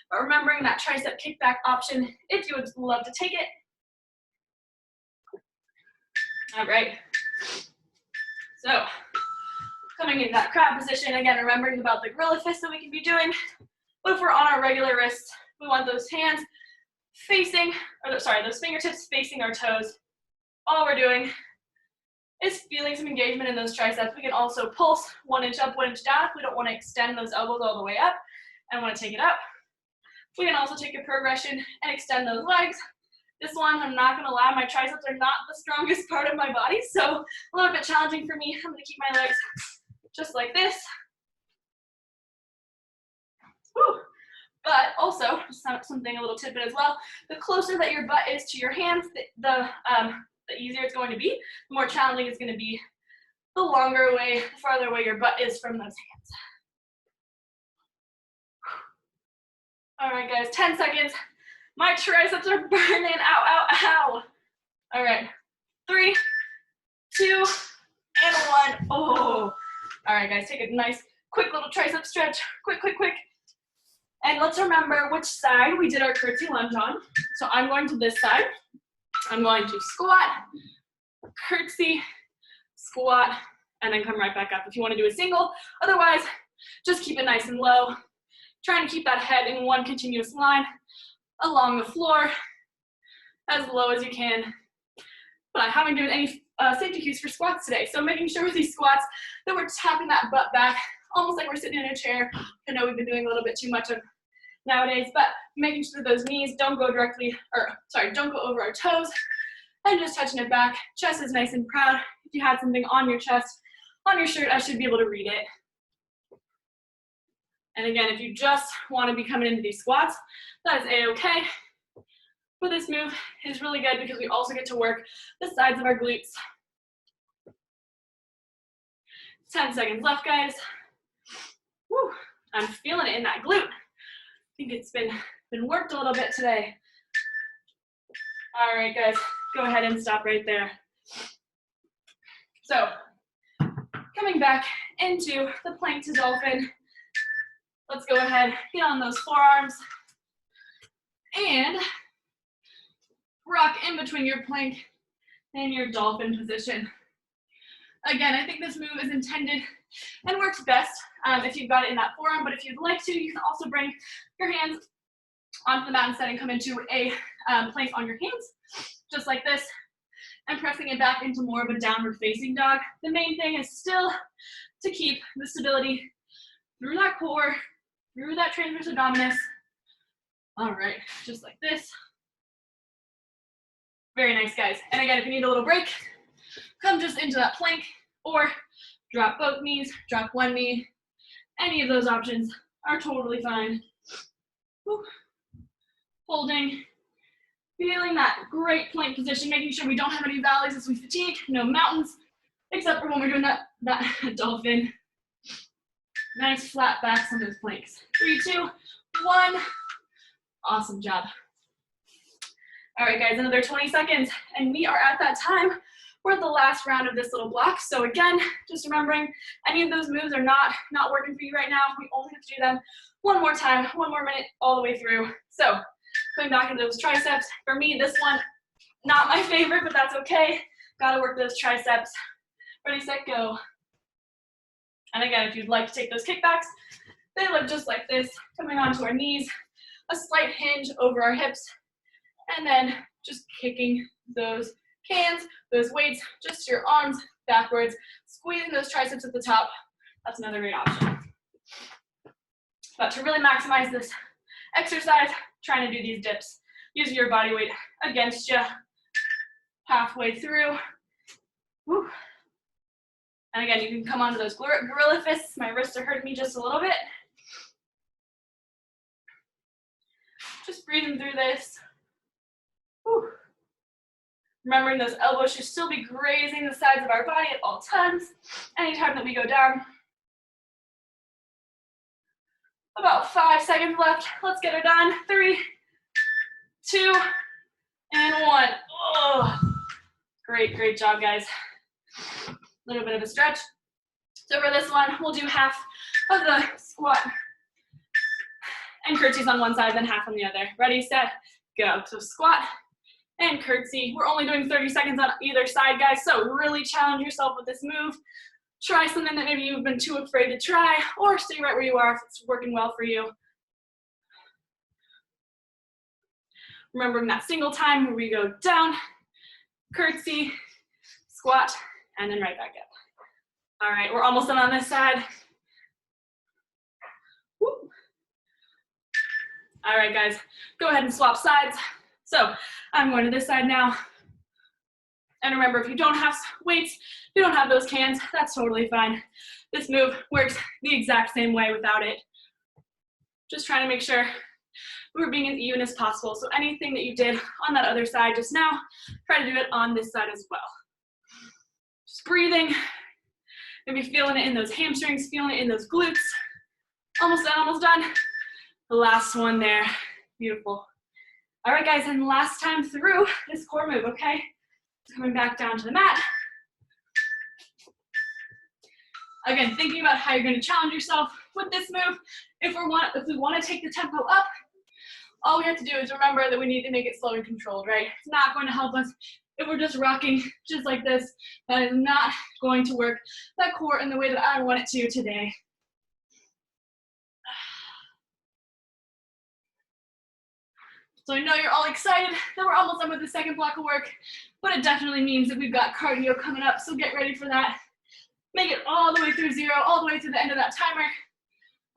But remembering that tricep kickback option if you would love to take it. All right. So coming into that crab position, again, remembering about the gorilla fist that we can be doing. But if we're on our regular wrists, we want those hands facing, or sorry, those fingertips facing our toes. All we're doing is feeling some engagement in those triceps. We can also pulse 1 inch up, 1 inch down if we don't want to extend those elbows all the way up and want to take it up. We can also take a progression and extend those legs. This one, I'm not going to lie, my triceps are not the strongest part of my body, so a little bit challenging for me. I'm going to keep my legs just like this. Whew. But also, just something, a little tidbit as well, the closer that your butt is to your hands, the easier it's going to be. The more challenging it's going to be, the longer away, the farther away your butt is from those hands. All right, guys, 10 seconds. My triceps are burning, ow, ow, ow. All right, 3, 2, and 1. Oh, all right, guys, take a nice, quick little tricep stretch. Quick, quick, quick. And let's remember which side we did our curtsy lunge on. So I'm going to this side. I'm going to squat, curtsy, squat, and then come right back up. If you want to do a single, otherwise, just keep it nice and low. Trying to keep that head in one continuous line along the floor, as low as you can. But I haven't given any safety cues for squats today. So making sure with these squats that we're tapping that butt back, almost like we're sitting in a chair. I know we've been doing a little bit too much of nowadays, but making sure that those knees don't go don't go over our toes, and just touching it back. Chest is nice and proud. If you had something on your chest, on your shirt, I should be able to read it. And again, if you just want to be coming into these squats, that is a-okay. But this move is really good because we also get to work the sides of our glutes. 10 seconds left, guys. Woo, I'm feeling it in that glute. I think it's been worked a little bit today. All right, guys, go ahead and stop right there. So, coming back into the plank to dolphin, let's go ahead, get on those forearms, and rock in between your plank and your dolphin position. Again, I think this move is intended and works best if you've got it in that forearm, but if you'd like to, you can also bring your hands onto the mat instead and come into a plank on your hands, just like this, and pressing it back into more of a downward facing dog. The main thing is still to keep the stability through that core, through that transverse abdominis. All right, just like this. Very nice, guys. And again, if you need a little break, into that plank, or drop both knees, drop one knee. Any of those options are totally fine. Woo. Holding, feeling that great plank position, making sure we don't have any valleys as we fatigue, no mountains, except for when we're doing that dolphin. Nice flat backs on those planks. 3, 2, 1. Awesome job. All right, guys, another 20 seconds, and we are at that time. We're at the last round of this little block. So again, just remembering any of those moves are not working for you right now. We only have to do them one more time, 1 more minute all the way through. So going back into those triceps. For me, this one, not my favorite, but that's okay. Gotta work those triceps. Ready, set, go. And again, if you'd like to take those kickbacks, they look just like this, coming onto our knees, a slight hinge over our hips, and then just kicking those cans, those weights, just your arms backwards, squeezing those triceps at the top. That's another great option. But to really maximize this exercise, trying to do these dips, use your body weight against you, halfway through. Woo. And again, you can come onto those gorilla fists. My wrists are hurting me just a little bit. Just breathing through this. Woo. Remembering those elbows should still be grazing the sides of our body at all times, anytime that we go down. About 5 seconds left. Let's get her done. 3, 2, and 1. Oh, great job, guys. A little bit of a stretch. So for this one, we'll do half of the squat and curtsies on one side, then half on the other. Ready, set, go. So squat and curtsy. We're only doing 30 seconds on either side, guys, so really challenge yourself with this move. Try something that maybe you've been too afraid to try, or stay right where you are if it's working well for you. Remembering that single time where we go down, curtsy, squat, and then right back up. All right, we're almost done on this side. Woo. All right, guys, go ahead and swap sides. So I'm going to this side now. And remember, if you don't have weights, if you don't have those cans, that's totally fine. This move works the exact same way without it. Just trying to make sure we're being as even as possible. So anything that you did on that other side just now, try to do it on this side as well. Just breathing, maybe feeling it in those hamstrings, feeling it in those glutes. Almost done, almost done. The last one there, beautiful. All right, guys, and last time through this core move, okay? Coming back down to the mat. Again, thinking about how you're going to challenge yourself with this move. If we want to take the tempo up, all we have to do is remember that we need to make it slow and controlled, right? It's not going to help us if we're just rocking just like this. That is not going to work that core in the way that I want it to today. So I know you're all excited that we're almost done with the second block of work, but it definitely means that we've got cardio coming up, so get ready for that. Make it all the way through 0, all the way to the end of that timer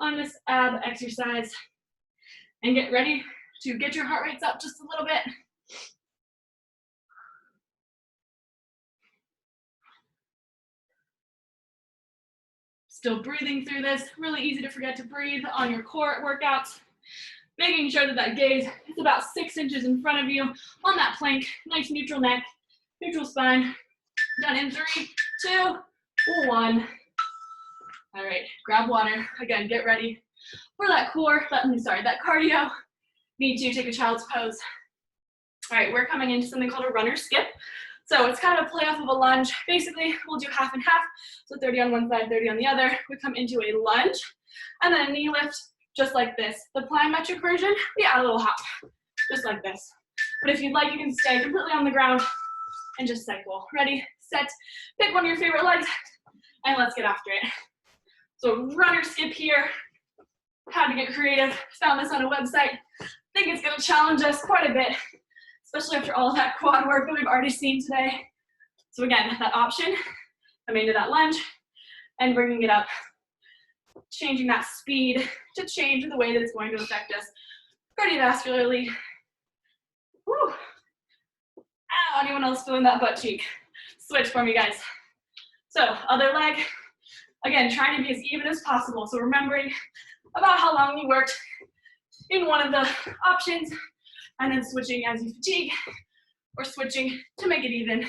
on this ab exercise. And get ready to get your heart rates up just a little bit. Still breathing through this. Really easy to forget to breathe on your core workouts. Making sure that that gaze is about 6 inches in front of you on that plank. Nice neutral neck, neutral spine. Done in 3, 2, 1. All right, grab water. Again, get ready for that core, that cardio. Need to take a child's pose. All right, we're coming into something called a runner skip. So it's kind of a play off of a lunge. Basically, we'll do half and half. So 30 on one side, 30 on the other. We come into a lunge and then a knee lift. Just like this. The plyometric version, we add a little hop, just like this. But if you'd like, you can stay completely on the ground and just cycle. Ready, set, pick one of your favorite legs, and let's get after it. So runner skip here. Had to get creative. Found this on a website. Think it's gonna challenge us quite a bit, especially after all of that quad work that we've already seen today. So again, that option, coming into that lunge and bringing it up. Changing that speed to change the way that it's going to affect us cardiovascularly. Woo. Ow, anyone else feeling that butt cheek? Switch for me, guys. So other leg, again, trying to be as even as possible. So remembering about how long you worked in one of the options, and then switching as you fatigue, or switching to make it even.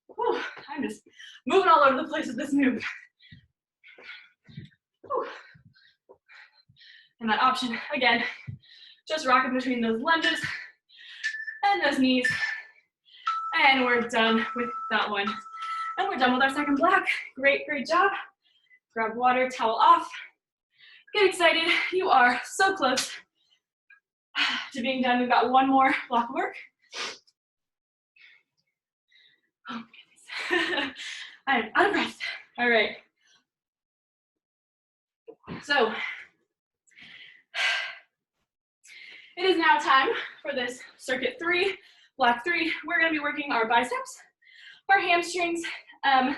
Whew, I'm just moving all over the place with this move. Whew. And that option, again, just rocking between those lunges and those knees. And we're done with that one. And we're done with our second block. Great, great job. Grab water, towel off. Get excited. You are so close to being done. We've got one more block of work. Oh my goodness. I'm out of breath. All right. So it is now time for this circuit 3, block 3. We're going to be working our biceps, our hamstrings, and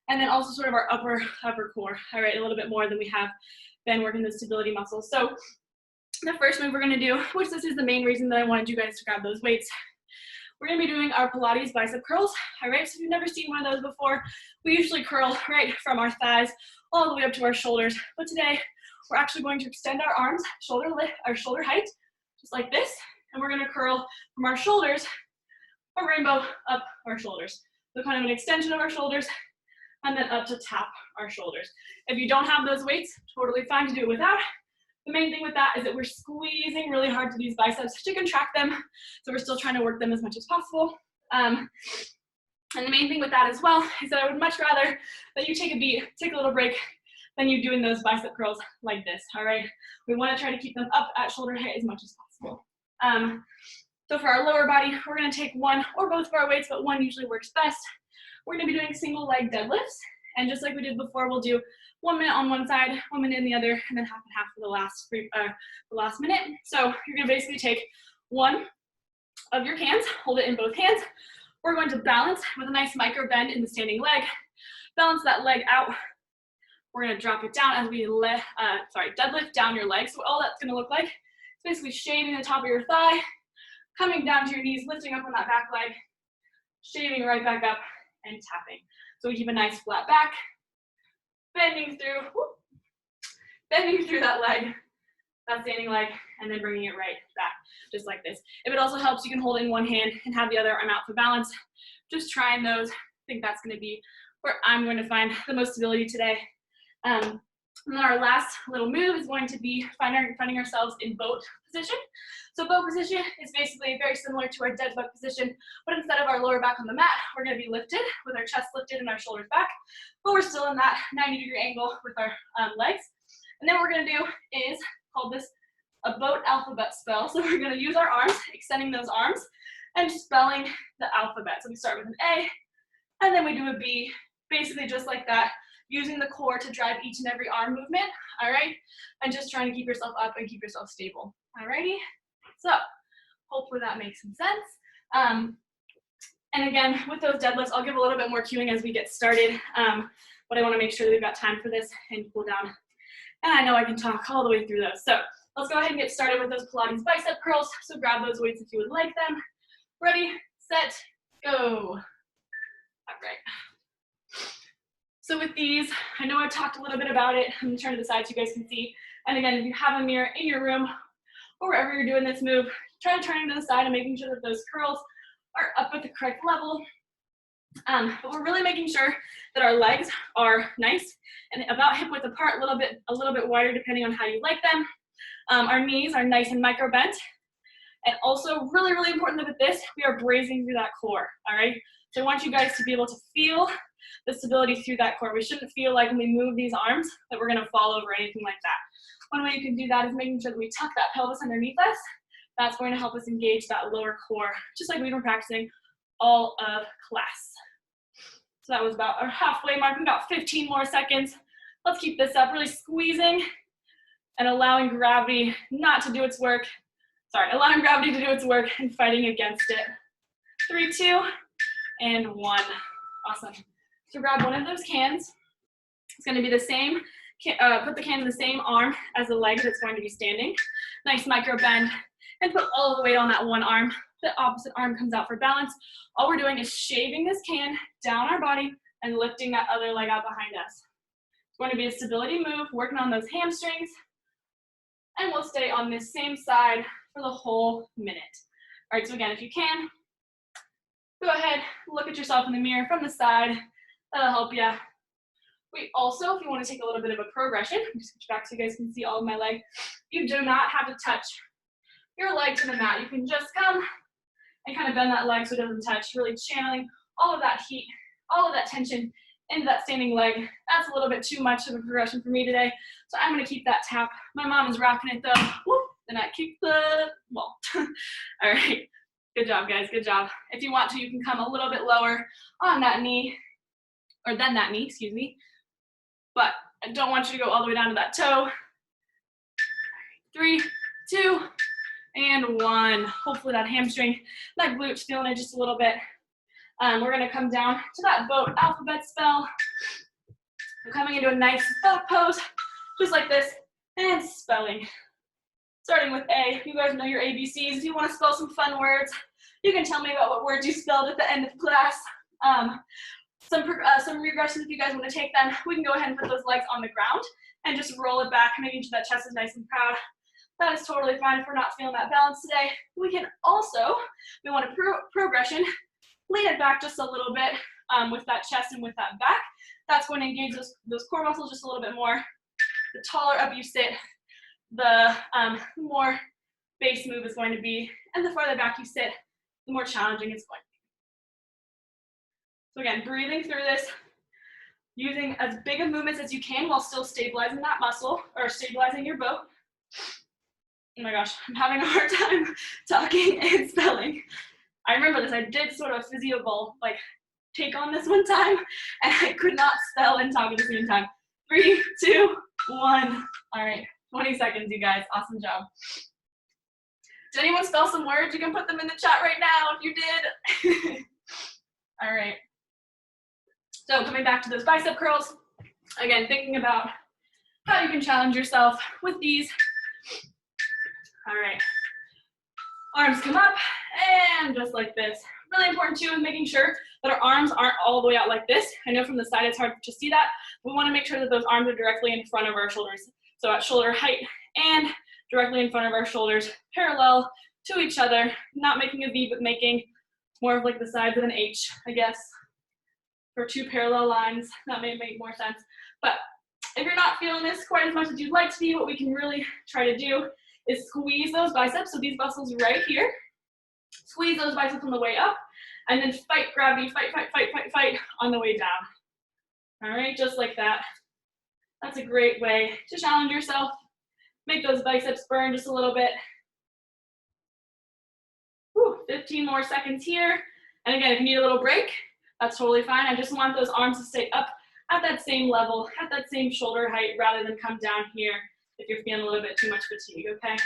then also sort of our upper core. All right, a little bit more than we have been working the stability muscles. So the first move we're going to do, which this is the main reason that I wanted you guys to grab those weights, we're going to be doing our Pilates bicep curls. All right, so if you've never seen one of those before, we usually curl right from our thighs all the way up to our shoulders. But today, we're actually going to extend our arms, shoulder height, just like this, and we're going to curl from our shoulders, a rainbow up our shoulders. So kind of an extension of our shoulders, and then up to tap our shoulders. If you don't have those weights, totally fine to do it without. The main thing with that is that we're squeezing really hard to these biceps to contract them, so we're still trying to work them as much as possible. And the main thing with that as well is that I would much rather that you take a beat, take a little break, than you doing those bicep curls like this, all right? We want to try to keep them up at shoulder height as much as possible. So for our lower body, we're going to take one or both of our weights, but one usually works best. We're going to be doing single leg deadlifts, and just like we did before, we'll do 1 minute on one side, 1 minute in the other, and then half and half for the last minute. So you're going to basically take one of your cans, hold it in both hands. We're going to balance with a nice micro bend in the standing leg. Balance that leg out. We're going to drop it down as we deadlift down your leg. So all that's going to look like is basically shaving the top of your thigh, coming down to your knees, lifting up on that back leg, shaving right back up, and tapping. So we keep a nice flat back, bending through that leg, that standing leg, and then bringing it right back, just like this. If it also helps, you can hold it in one hand and have the other arm out for balance. Just trying those. I think that's going to be where I'm going to find the most stability today. And then our last little move is going to be finding ourselves in boat position. So boat position is basically very similar to our dead bug position, but instead of our lower back on the mat, we're going to be lifted with our chest lifted and our shoulders back, but we're still in that 90-degree angle with our legs. And then what we're going to do is call this a boat alphabet spell. So we're going to use our arms, extending those arms, and spelling the alphabet. So we start with an A, and then we do a B, basically just like that, using the core to drive each and every arm movement, all right? And just trying to keep yourself up and keep yourself stable, all righty? So hopefully that makes some sense. And again, with those deadlifts, I'll give a little bit more cueing as we get started, but I wanna make sure that we've got time for this and cool down. And I know I can talk all the way through those. So let's go ahead and get started with those Pilates bicep curls. So grab those weights if you would like them. Ready, set, go. All right. So with these, I know I've talked a little bit about it. I'm gonna turn to the side so you guys can see. And again, if you have a mirror in your room or wherever you're doing this move, try to turn to the side and making sure that those curls are up at the correct level. But we're really making sure that our legs are nice and about hip width apart, a little bit wider depending on how you like them. Our knees are nice and micro bent. And also really, really important that with this, we are bracing through that core, all right? So I want you guys to be able to feel the stability through that core. We shouldn't feel like when we move these arms that we're gonna fall over or anything like that. One way you can do that is making sure that we tuck that pelvis underneath us. That's going to help us engage that lower core, just like we've been practicing all of class. So that was about our halfway mark, about 15 more seconds. Let's keep this up, really squeezing and allowing gravity not to do its work. Allowing gravity to do its work and fighting against it. 3, 2, and 1. Awesome. So grab one of those cans. It's going to be the same, put the can in the same arm as the leg that's going to be standing. Nice micro bend, and put all the weight on that one arm. The opposite arm comes out for balance. All we're doing is shaving this can down our body and lifting that other leg out behind us. It's going to be a stability move, working on those hamstrings, and we'll stay on this same side for the whole minute. All right, so again, if you can, go ahead, look at yourself in the mirror from the side. That'll help you. We also, if you want to take a little bit of a progression, just switch back so you guys can see all of my leg. You do not have to touch your leg to the mat. You can just come and kind of bend that leg so it doesn't touch, really channeling all of that heat, all of that tension into that standing leg. That's a little bit too much of a progression for me today, so I'm going to keep that tap. My mom is rocking it though. Whoop, then I kick the wall. All right, good job, guys, good job. If you want to, you can come a little bit lower on that knee, or then that knee, excuse me. But I don't want you to go all the way down to that toe. 3, 2, and 1. Hopefully that hamstring, that glute's feeling it just a little bit. We're gonna come down to that boat alphabet spell. We're coming into a nice thought pose, just like this, and spelling. Starting with A, you guys know your ABCs. If you wanna spell some fun words, you can tell me about what words you spelled at the end of class. Some regressions if you guys want to take them. We can go ahead and put those legs on the ground and just roll it back, making sure that chest is nice and proud. That is totally fine if we're not feeling that balance today. We can also, we want a progression, lean it back just a little bit with that chest and with that back. That's going to engage those core muscles just a little bit more. The taller up you sit, the more base move is going to be, and the farther back you sit, the more challenging it's going to be. So again, breathing through this, using as big of movements as you can while still stabilizing that muscle, or stabilizing your boat. Oh my gosh, I'm having a hard time talking and spelling. I remember this, I did sort of a physio bowl, like, take on this one time, and I could not spell and talk at the same time. 3, 2, 1. All right, 20 seconds, you guys, awesome job. Did anyone spell some words? You can put them in the chat right now if you did. All right. So coming back to those bicep curls, again, thinking about how you can challenge yourself with these. All right, arms come up, and just like this. Really important too is making sure that our arms aren't all the way out like this. I know from the side it's hard to see that. We want to make sure that those arms are directly in front of our shoulders. So at shoulder height and directly in front of our shoulders, parallel to each other, not making a V, but making more of like the sides of an H, I guess. For 2 parallel lines, that may make more sense. But if you're not feeling this quite as much as you'd like to be, what we can really try to do is squeeze those biceps, so these muscles right here. Squeeze those biceps on the way up, and then fight gravity, fight on the way down. All right, just like that. That's a great way to challenge yourself. Make those biceps burn just a little bit. Whew, 15 more seconds here. And again, if you need a little break, that's totally fine. I just want those arms to stay up at that same level, at that same shoulder height, rather than come down here if you're feeling a little bit too much fatigue, okay?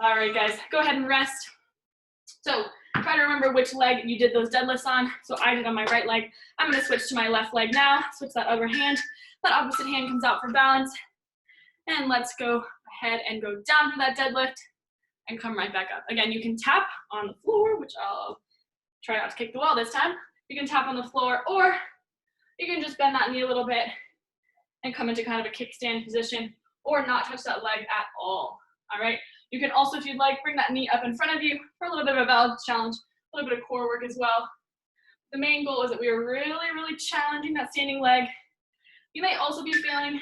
All right, guys, go ahead and rest. So try to remember which leg you did those deadlifts on. So I did on my right leg. I'm gonna switch to my left leg now, switch that other hand. That opposite hand comes out for balance. And let's go ahead and go down for that deadlift and come right back up. Again, you can tap on the floor, which I'll try not to kick the wall this time. You can tap on the floor, or you can just bend that knee a little bit and come into kind of a kickstand position, or not touch that leg at all. All right. You can also, if you'd like, bring that knee up in front of you for a little bit of a balance challenge, a little bit of core work as well. The main goal is that we are really challenging that standing leg. You may also be feeling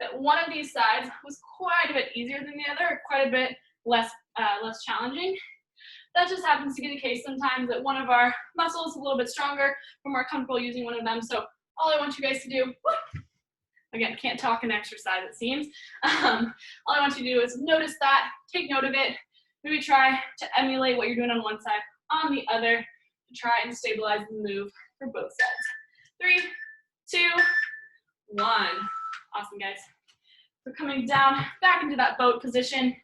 that one of these sides was quite a bit easier than the other, quite a bit less challenging. That just happens to be the case sometimes, that one of our muscles is a little bit stronger, we're more comfortable using one of them. So all I want you guys to do, again, can't talk and exercise, it seems. All I want you to do is notice that, take note of it, maybe try to emulate what you're doing on one side, on the other, to try and stabilize the move for both sides. 3, 2, 1. Awesome, guys. So coming down, back into that boat position.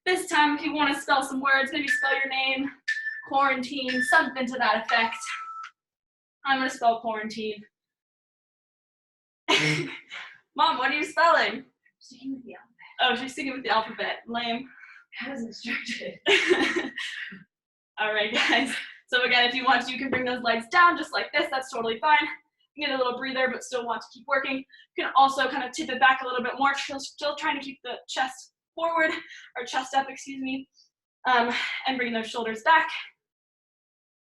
This time, if you want to spell some words, maybe spell your name, quarantine, something to that effect. I'm going to spell quarantine. Mom, what are you spelling? Sticking with the alphabet. Oh, she's sticking with the alphabet. Lame. As instructed. All right, guys. So again, if you want to, you can bring those legs down just like this. That's totally fine. You get a little breather, but still want to keep working. You can also kind of tip it back a little bit more, still trying to keep the chest forward, or chest up, excuse me, and bring those shoulders back.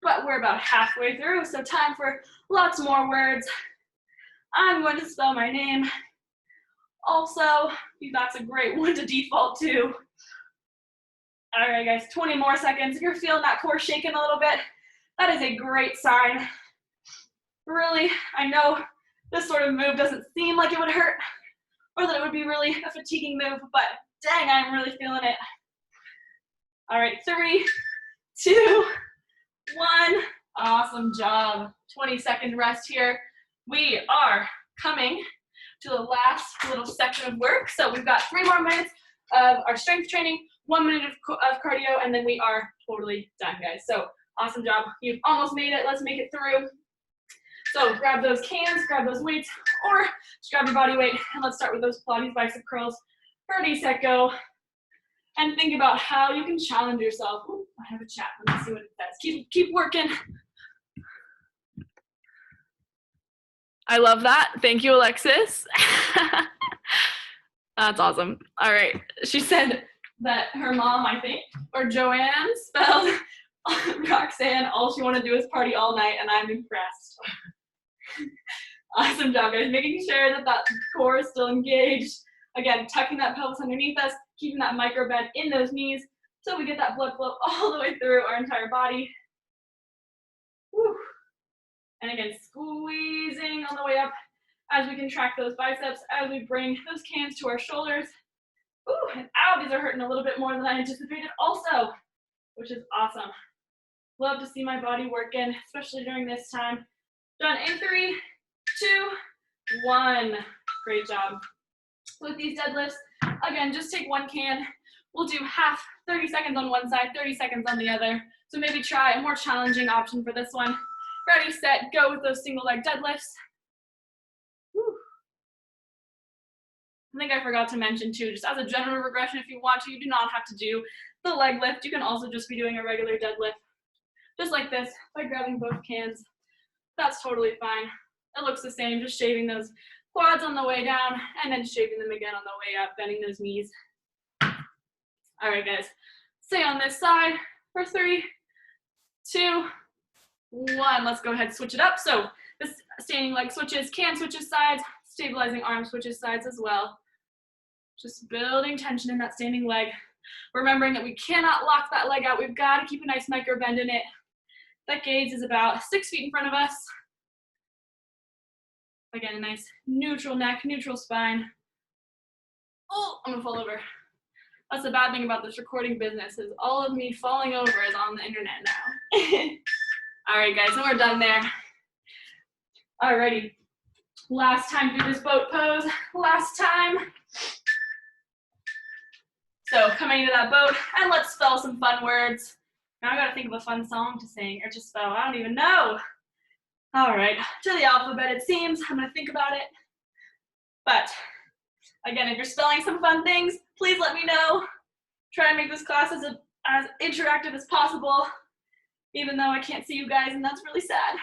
But we're about halfway through, so time for lots more words. I'm going to spell my name. Also, that's a great one to default to. All right, guys, 20 more seconds. If you're feeling that core shaking a little bit, that is a great sign. Really, I know this sort of move doesn't seem like it would hurt or that it would be really a fatiguing move, but dang, I'm really feeling it. All right, 3, 2, 1. Awesome job. 20-second rest here. We are coming to the last little section of work. So we've got 3 more minutes of our strength training, 1 minute of cardio, and then we are totally done, guys. So awesome job. You've almost made it. Let's make it through. So grab those cans, grab those weights, or just grab your body weight, and let's start with those Pilates bicep curls. 30, set, go. And think about how you can challenge yourself. Ooh, I have a chat. Let me see what it says. Keep working. I love that. Thank you, Alexis. That's awesome. All right. She said that her mom, I think, or Joanne, spelled Roxanne, all she wanted to do is party all night, and I'm impressed. Awesome job, guys. Making sure that that core is still engaged. Again, tucking that pelvis underneath us, keeping that micro bend in those knees so we get that blood flow all the way through our entire body. Whew. And again, squeezing on the way up as we contract those biceps, as we bring those cans to our shoulders. Ooh, and ow, these are hurting a little bit more than I anticipated also, which is awesome. Love to see my body working, especially during this time. Done in 3, 2, 1. Great job. With these deadlifts, again, just take 1 can. We'll do half, 30 seconds on one side, 30 seconds on the other. So maybe try a more challenging option for this one. Ready, set, go with those single leg deadlifts. Whew. I think I forgot to mention too, just as a general regression, if you want to, you do not have to do the leg lift. You can also just be doing a regular deadlift, just like this, by grabbing both cans. That's totally fine. It looks the same, just shaving those quads on the way down and then shaving them again on the way up, bending those knees. All right, guys, stay on this side for 3, 2, 1. Let's go ahead and switch it up. So this standing leg switches, can switches sides, stabilizing arm switches sides as well. Just building tension in that standing leg. Remembering that we cannot lock that leg out. We've got to keep a nice micro bend in it. That gaze is about 6 feet in front of us. Again, a nice neutral neck, neutral spine. Oh, I'm gonna fall over. That's the bad thing about this recording business, is all of me falling over is on the internet now. All right, guys, and we're done there. Alrighty, last time through this boat pose, last time. So coming into that boat, and let's spell some fun words. Now I gotta think of a fun song to sing, or just spell, I don't even know. All right, to the alphabet it seems. I'm gonna think about it. But again, if you're spelling some fun things, please let me know. Try to make this class as interactive as possible, even though I can't see you guys, and that's really sad.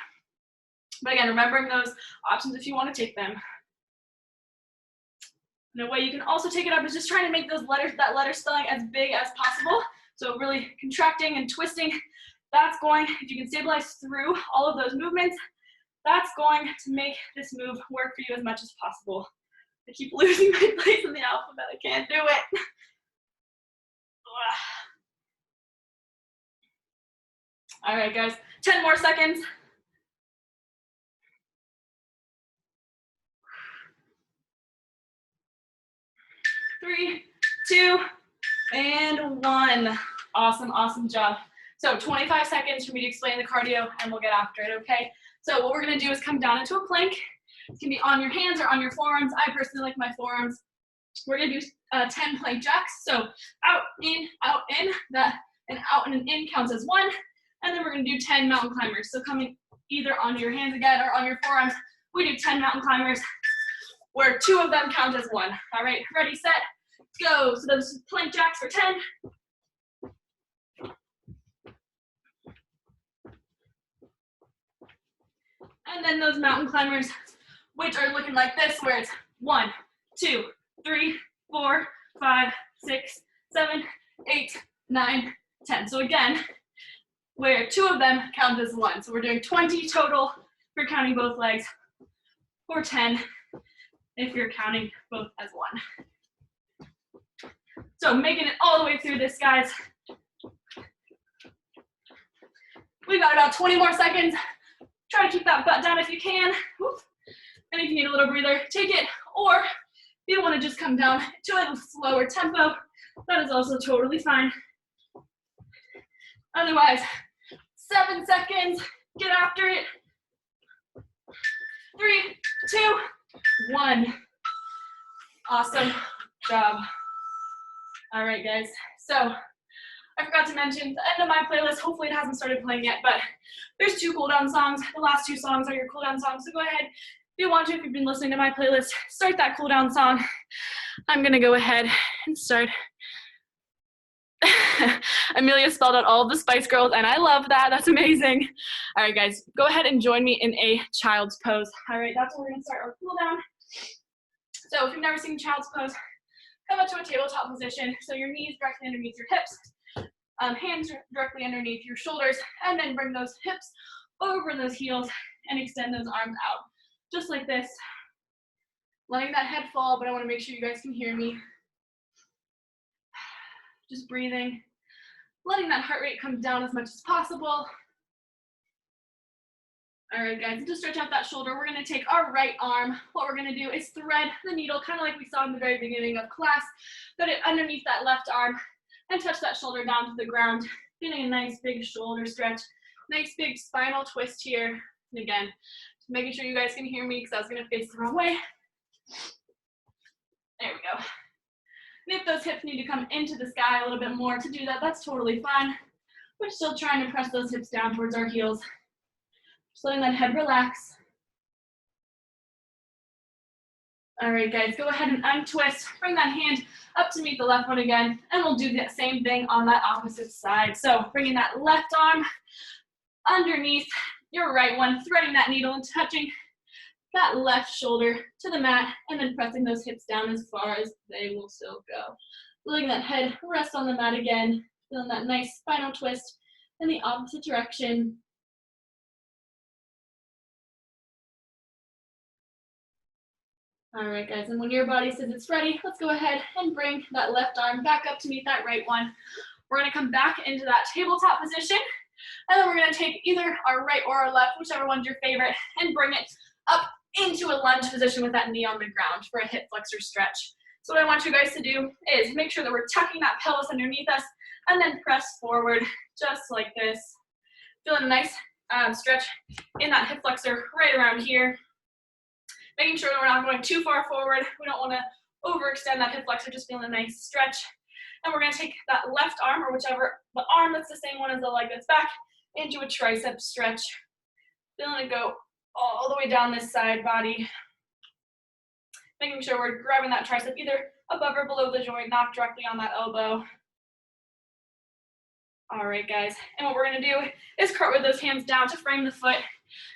But again, remembering those options if you want to take them. And a way you can also take it up is just trying to make those letters, that letter spelling, as big as possible. So really contracting and twisting. That's going, if you can stabilize through all of those movements, that's going to make this move work for you as much as possible. I keep losing my place in the alphabet. I can't do it. All right, guys, 10 more seconds. Three, 2, and 1. Awesome, awesome job. So 25 seconds for me to explain the cardio, and we'll get after it, okay? So what we're gonna do is come down into a plank. It can be on your hands or on your forearms. I personally like my forearms. We're gonna do 10 plank jacks. So out, in, that an out and an in counts as 1. And then we're gonna do 10 mountain climbers. So coming either on your hands again or on your forearms, we do 10 mountain climbers where 2 of them count as 1. All right, ready, set, go. So those plank jacks for 10. then those mountain climbers, which are looking like this, where it's 1, 2, 3, 4, 5, 6, 7, 8, 9, 10. So again, where 2 of them count as 1. So we're doing 20 total if you're counting both legs, or 10 if you're counting both as 1. So making it all the way through this, guys. We got about 20 more seconds. Try to keep that butt down if you can. Whoop. And if you need a little breather, take it. Or if you want to just come down to a slower tempo, that is also totally fine. Otherwise, 7 seconds. Get after it. 3, 2, 1. Awesome job. All right, guys. So I forgot to mention the end of my playlist. Hopefully it hasn't started playing yet, but there's 2 cool down songs. The last 2 songs are your cool down songs. So go ahead, if you want to, if you've been listening to my playlist, start that cool down song. I'm gonna go ahead and start. Amelia spelled out all of the Spice Girls, and I love that. That's amazing. All right, guys, go ahead and join me in a child's pose. All right, that's where we're gonna start our cool down. So if you've never seen child's pose, come up to a tabletop position. So your knees directly underneath your hips, hands directly underneath your shoulders, and then bring those hips over those heels and extend those arms out. Just like this. Letting that head fall, but I wanna make sure you guys can hear me. Just breathing, letting that heart rate come down as much as possible. All right, guys, to stretch out that shoulder, we're gonna take our right arm. What we're gonna do is thread the needle, kind of like we saw in the very beginning of class, put it underneath that left arm and touch that shoulder down to the ground, getting a nice big shoulder stretch, nice big spinal twist here. And again, just making sure you guys can hear me because I was gonna face the wrong way. There we go. And if those hips need to come into the sky a little bit more to do that, that's totally fine. We're still trying to press those hips down towards our heels. Just letting that head relax. All right, guys, go ahead and untwist. Bring that hand up to meet the left one again, and we'll do the same thing on that opposite side. So bringing that left arm underneath your right one, threading that needle and touching that left shoulder to the mat, and then pressing those hips down as far as they will still go. Letting that head rest on the mat again, feeling that nice spinal twist in the opposite direction. All right, guys, and when your body says it's ready, let's go ahead and bring that left arm back up to meet that right one. We're gonna come back into that tabletop position, and then we're gonna take either our right or our left, whichever one's your favorite, and bring it up into a lunge position with that knee on the ground for a hip flexor stretch. So what I want you guys to do is make sure that we're tucking that pelvis underneath us and then press forward just like this. Feeling a nice stretch in that hip flexor right around here. Making sure that we're not going too far forward. We don't want to overextend that hip flexor, just feeling a nice stretch. And we're going to take that left arm, or whichever, the arm that's the same one as the leg that's back, into a tricep stretch. Feeling it go all the way down this side body. Making sure we're grabbing that tricep either above or below the joint, not directly on that elbow. All right, guys. And what we're gonna do is cartwheel those hands down to frame the foot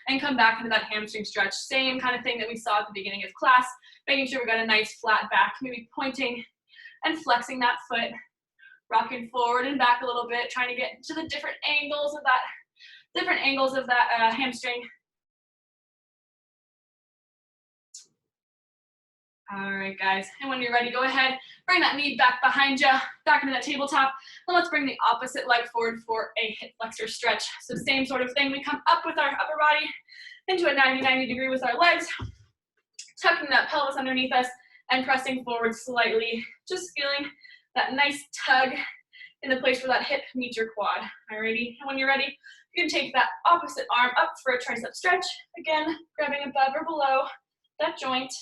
and come back into that hamstring stretch. Same kind of thing that we saw at the beginning of class, making sure we got a nice flat back, maybe pointing and flexing that foot, rocking forward and back a little bit, trying to get to the different angles of that hamstring. All right, guys, and when you're ready, go ahead, bring that knee back behind you, back into that tabletop, and let's bring the opposite leg forward for a hip flexor stretch. So same sort of thing, we come up with our upper body into a 90-90 degree with our legs, tucking that pelvis underneath us and pressing forward slightly, just feeling that nice tug in the place where that hip meets your quad. Alrighty, and when you're ready, you can take that opposite arm up for a tricep stretch, again, grabbing above or below that joint.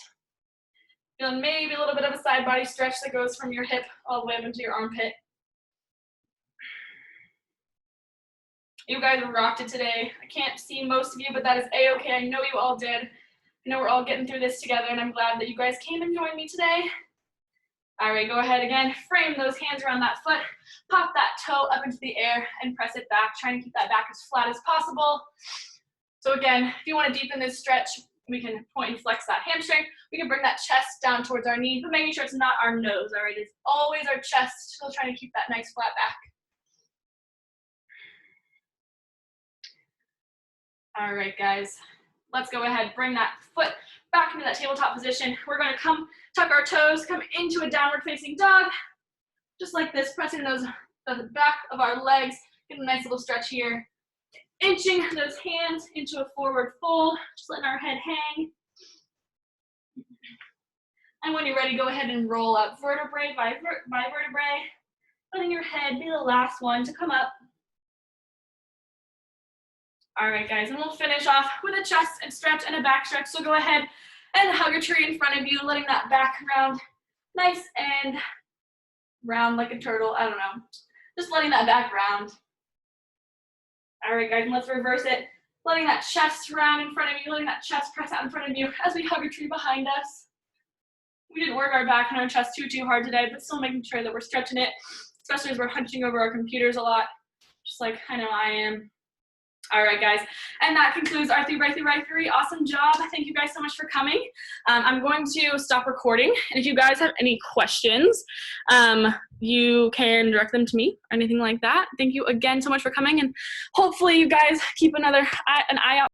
Feeling maybe a little bit of a side body stretch that goes from your hip all the way up into your armpit. You guys rocked it today. I can't see most of you, but that is A-okay. I know you all did. I know we're all getting through this together, and I'm glad that you guys came and joined me today. All right, go ahead again. Frame those hands around that foot. Pop that toe up into the air and press it back. Trying to keep that back as flat as possible. So again, if you want to deepen this stretch, we can point and flex that hamstring. We can bring that chest down towards our knee, but making sure it's not our nose, all right? It's always our chest, still trying to keep that nice flat back. All right, guys, let's go ahead, bring that foot back into that tabletop position. We're gonna come tuck our toes, come into a downward facing dog, just like this, pressing the back of our legs, get a nice little stretch here. Inching those hands into a forward fold, just letting our head hang. And when you're ready, go ahead and roll up vertebrae by vertebrae, letting your head be the last one to come up. All right, guys, and we'll finish off with a chest and stretch and a back stretch. So go ahead and hug a tree in front of you, letting that back round nice and round like a turtle. I don't know, just letting that back round. All right, guys, and let's reverse it. Letting that chest round in front of you, letting that chest press out in front of you as we hug a tree behind us. We didn't work our back and our chest too hard today, but still making sure that we're stretching it, especially as we're hunching over our computers a lot, just like I know I am. All right, guys, and that concludes our 3x3x3. Awesome job. Thank you guys so much for coming. I'm going to stop recording, and if you guys have any questions, you can direct them to me or anything like that. Thank you again so much for coming, and hopefully you guys keep an eye out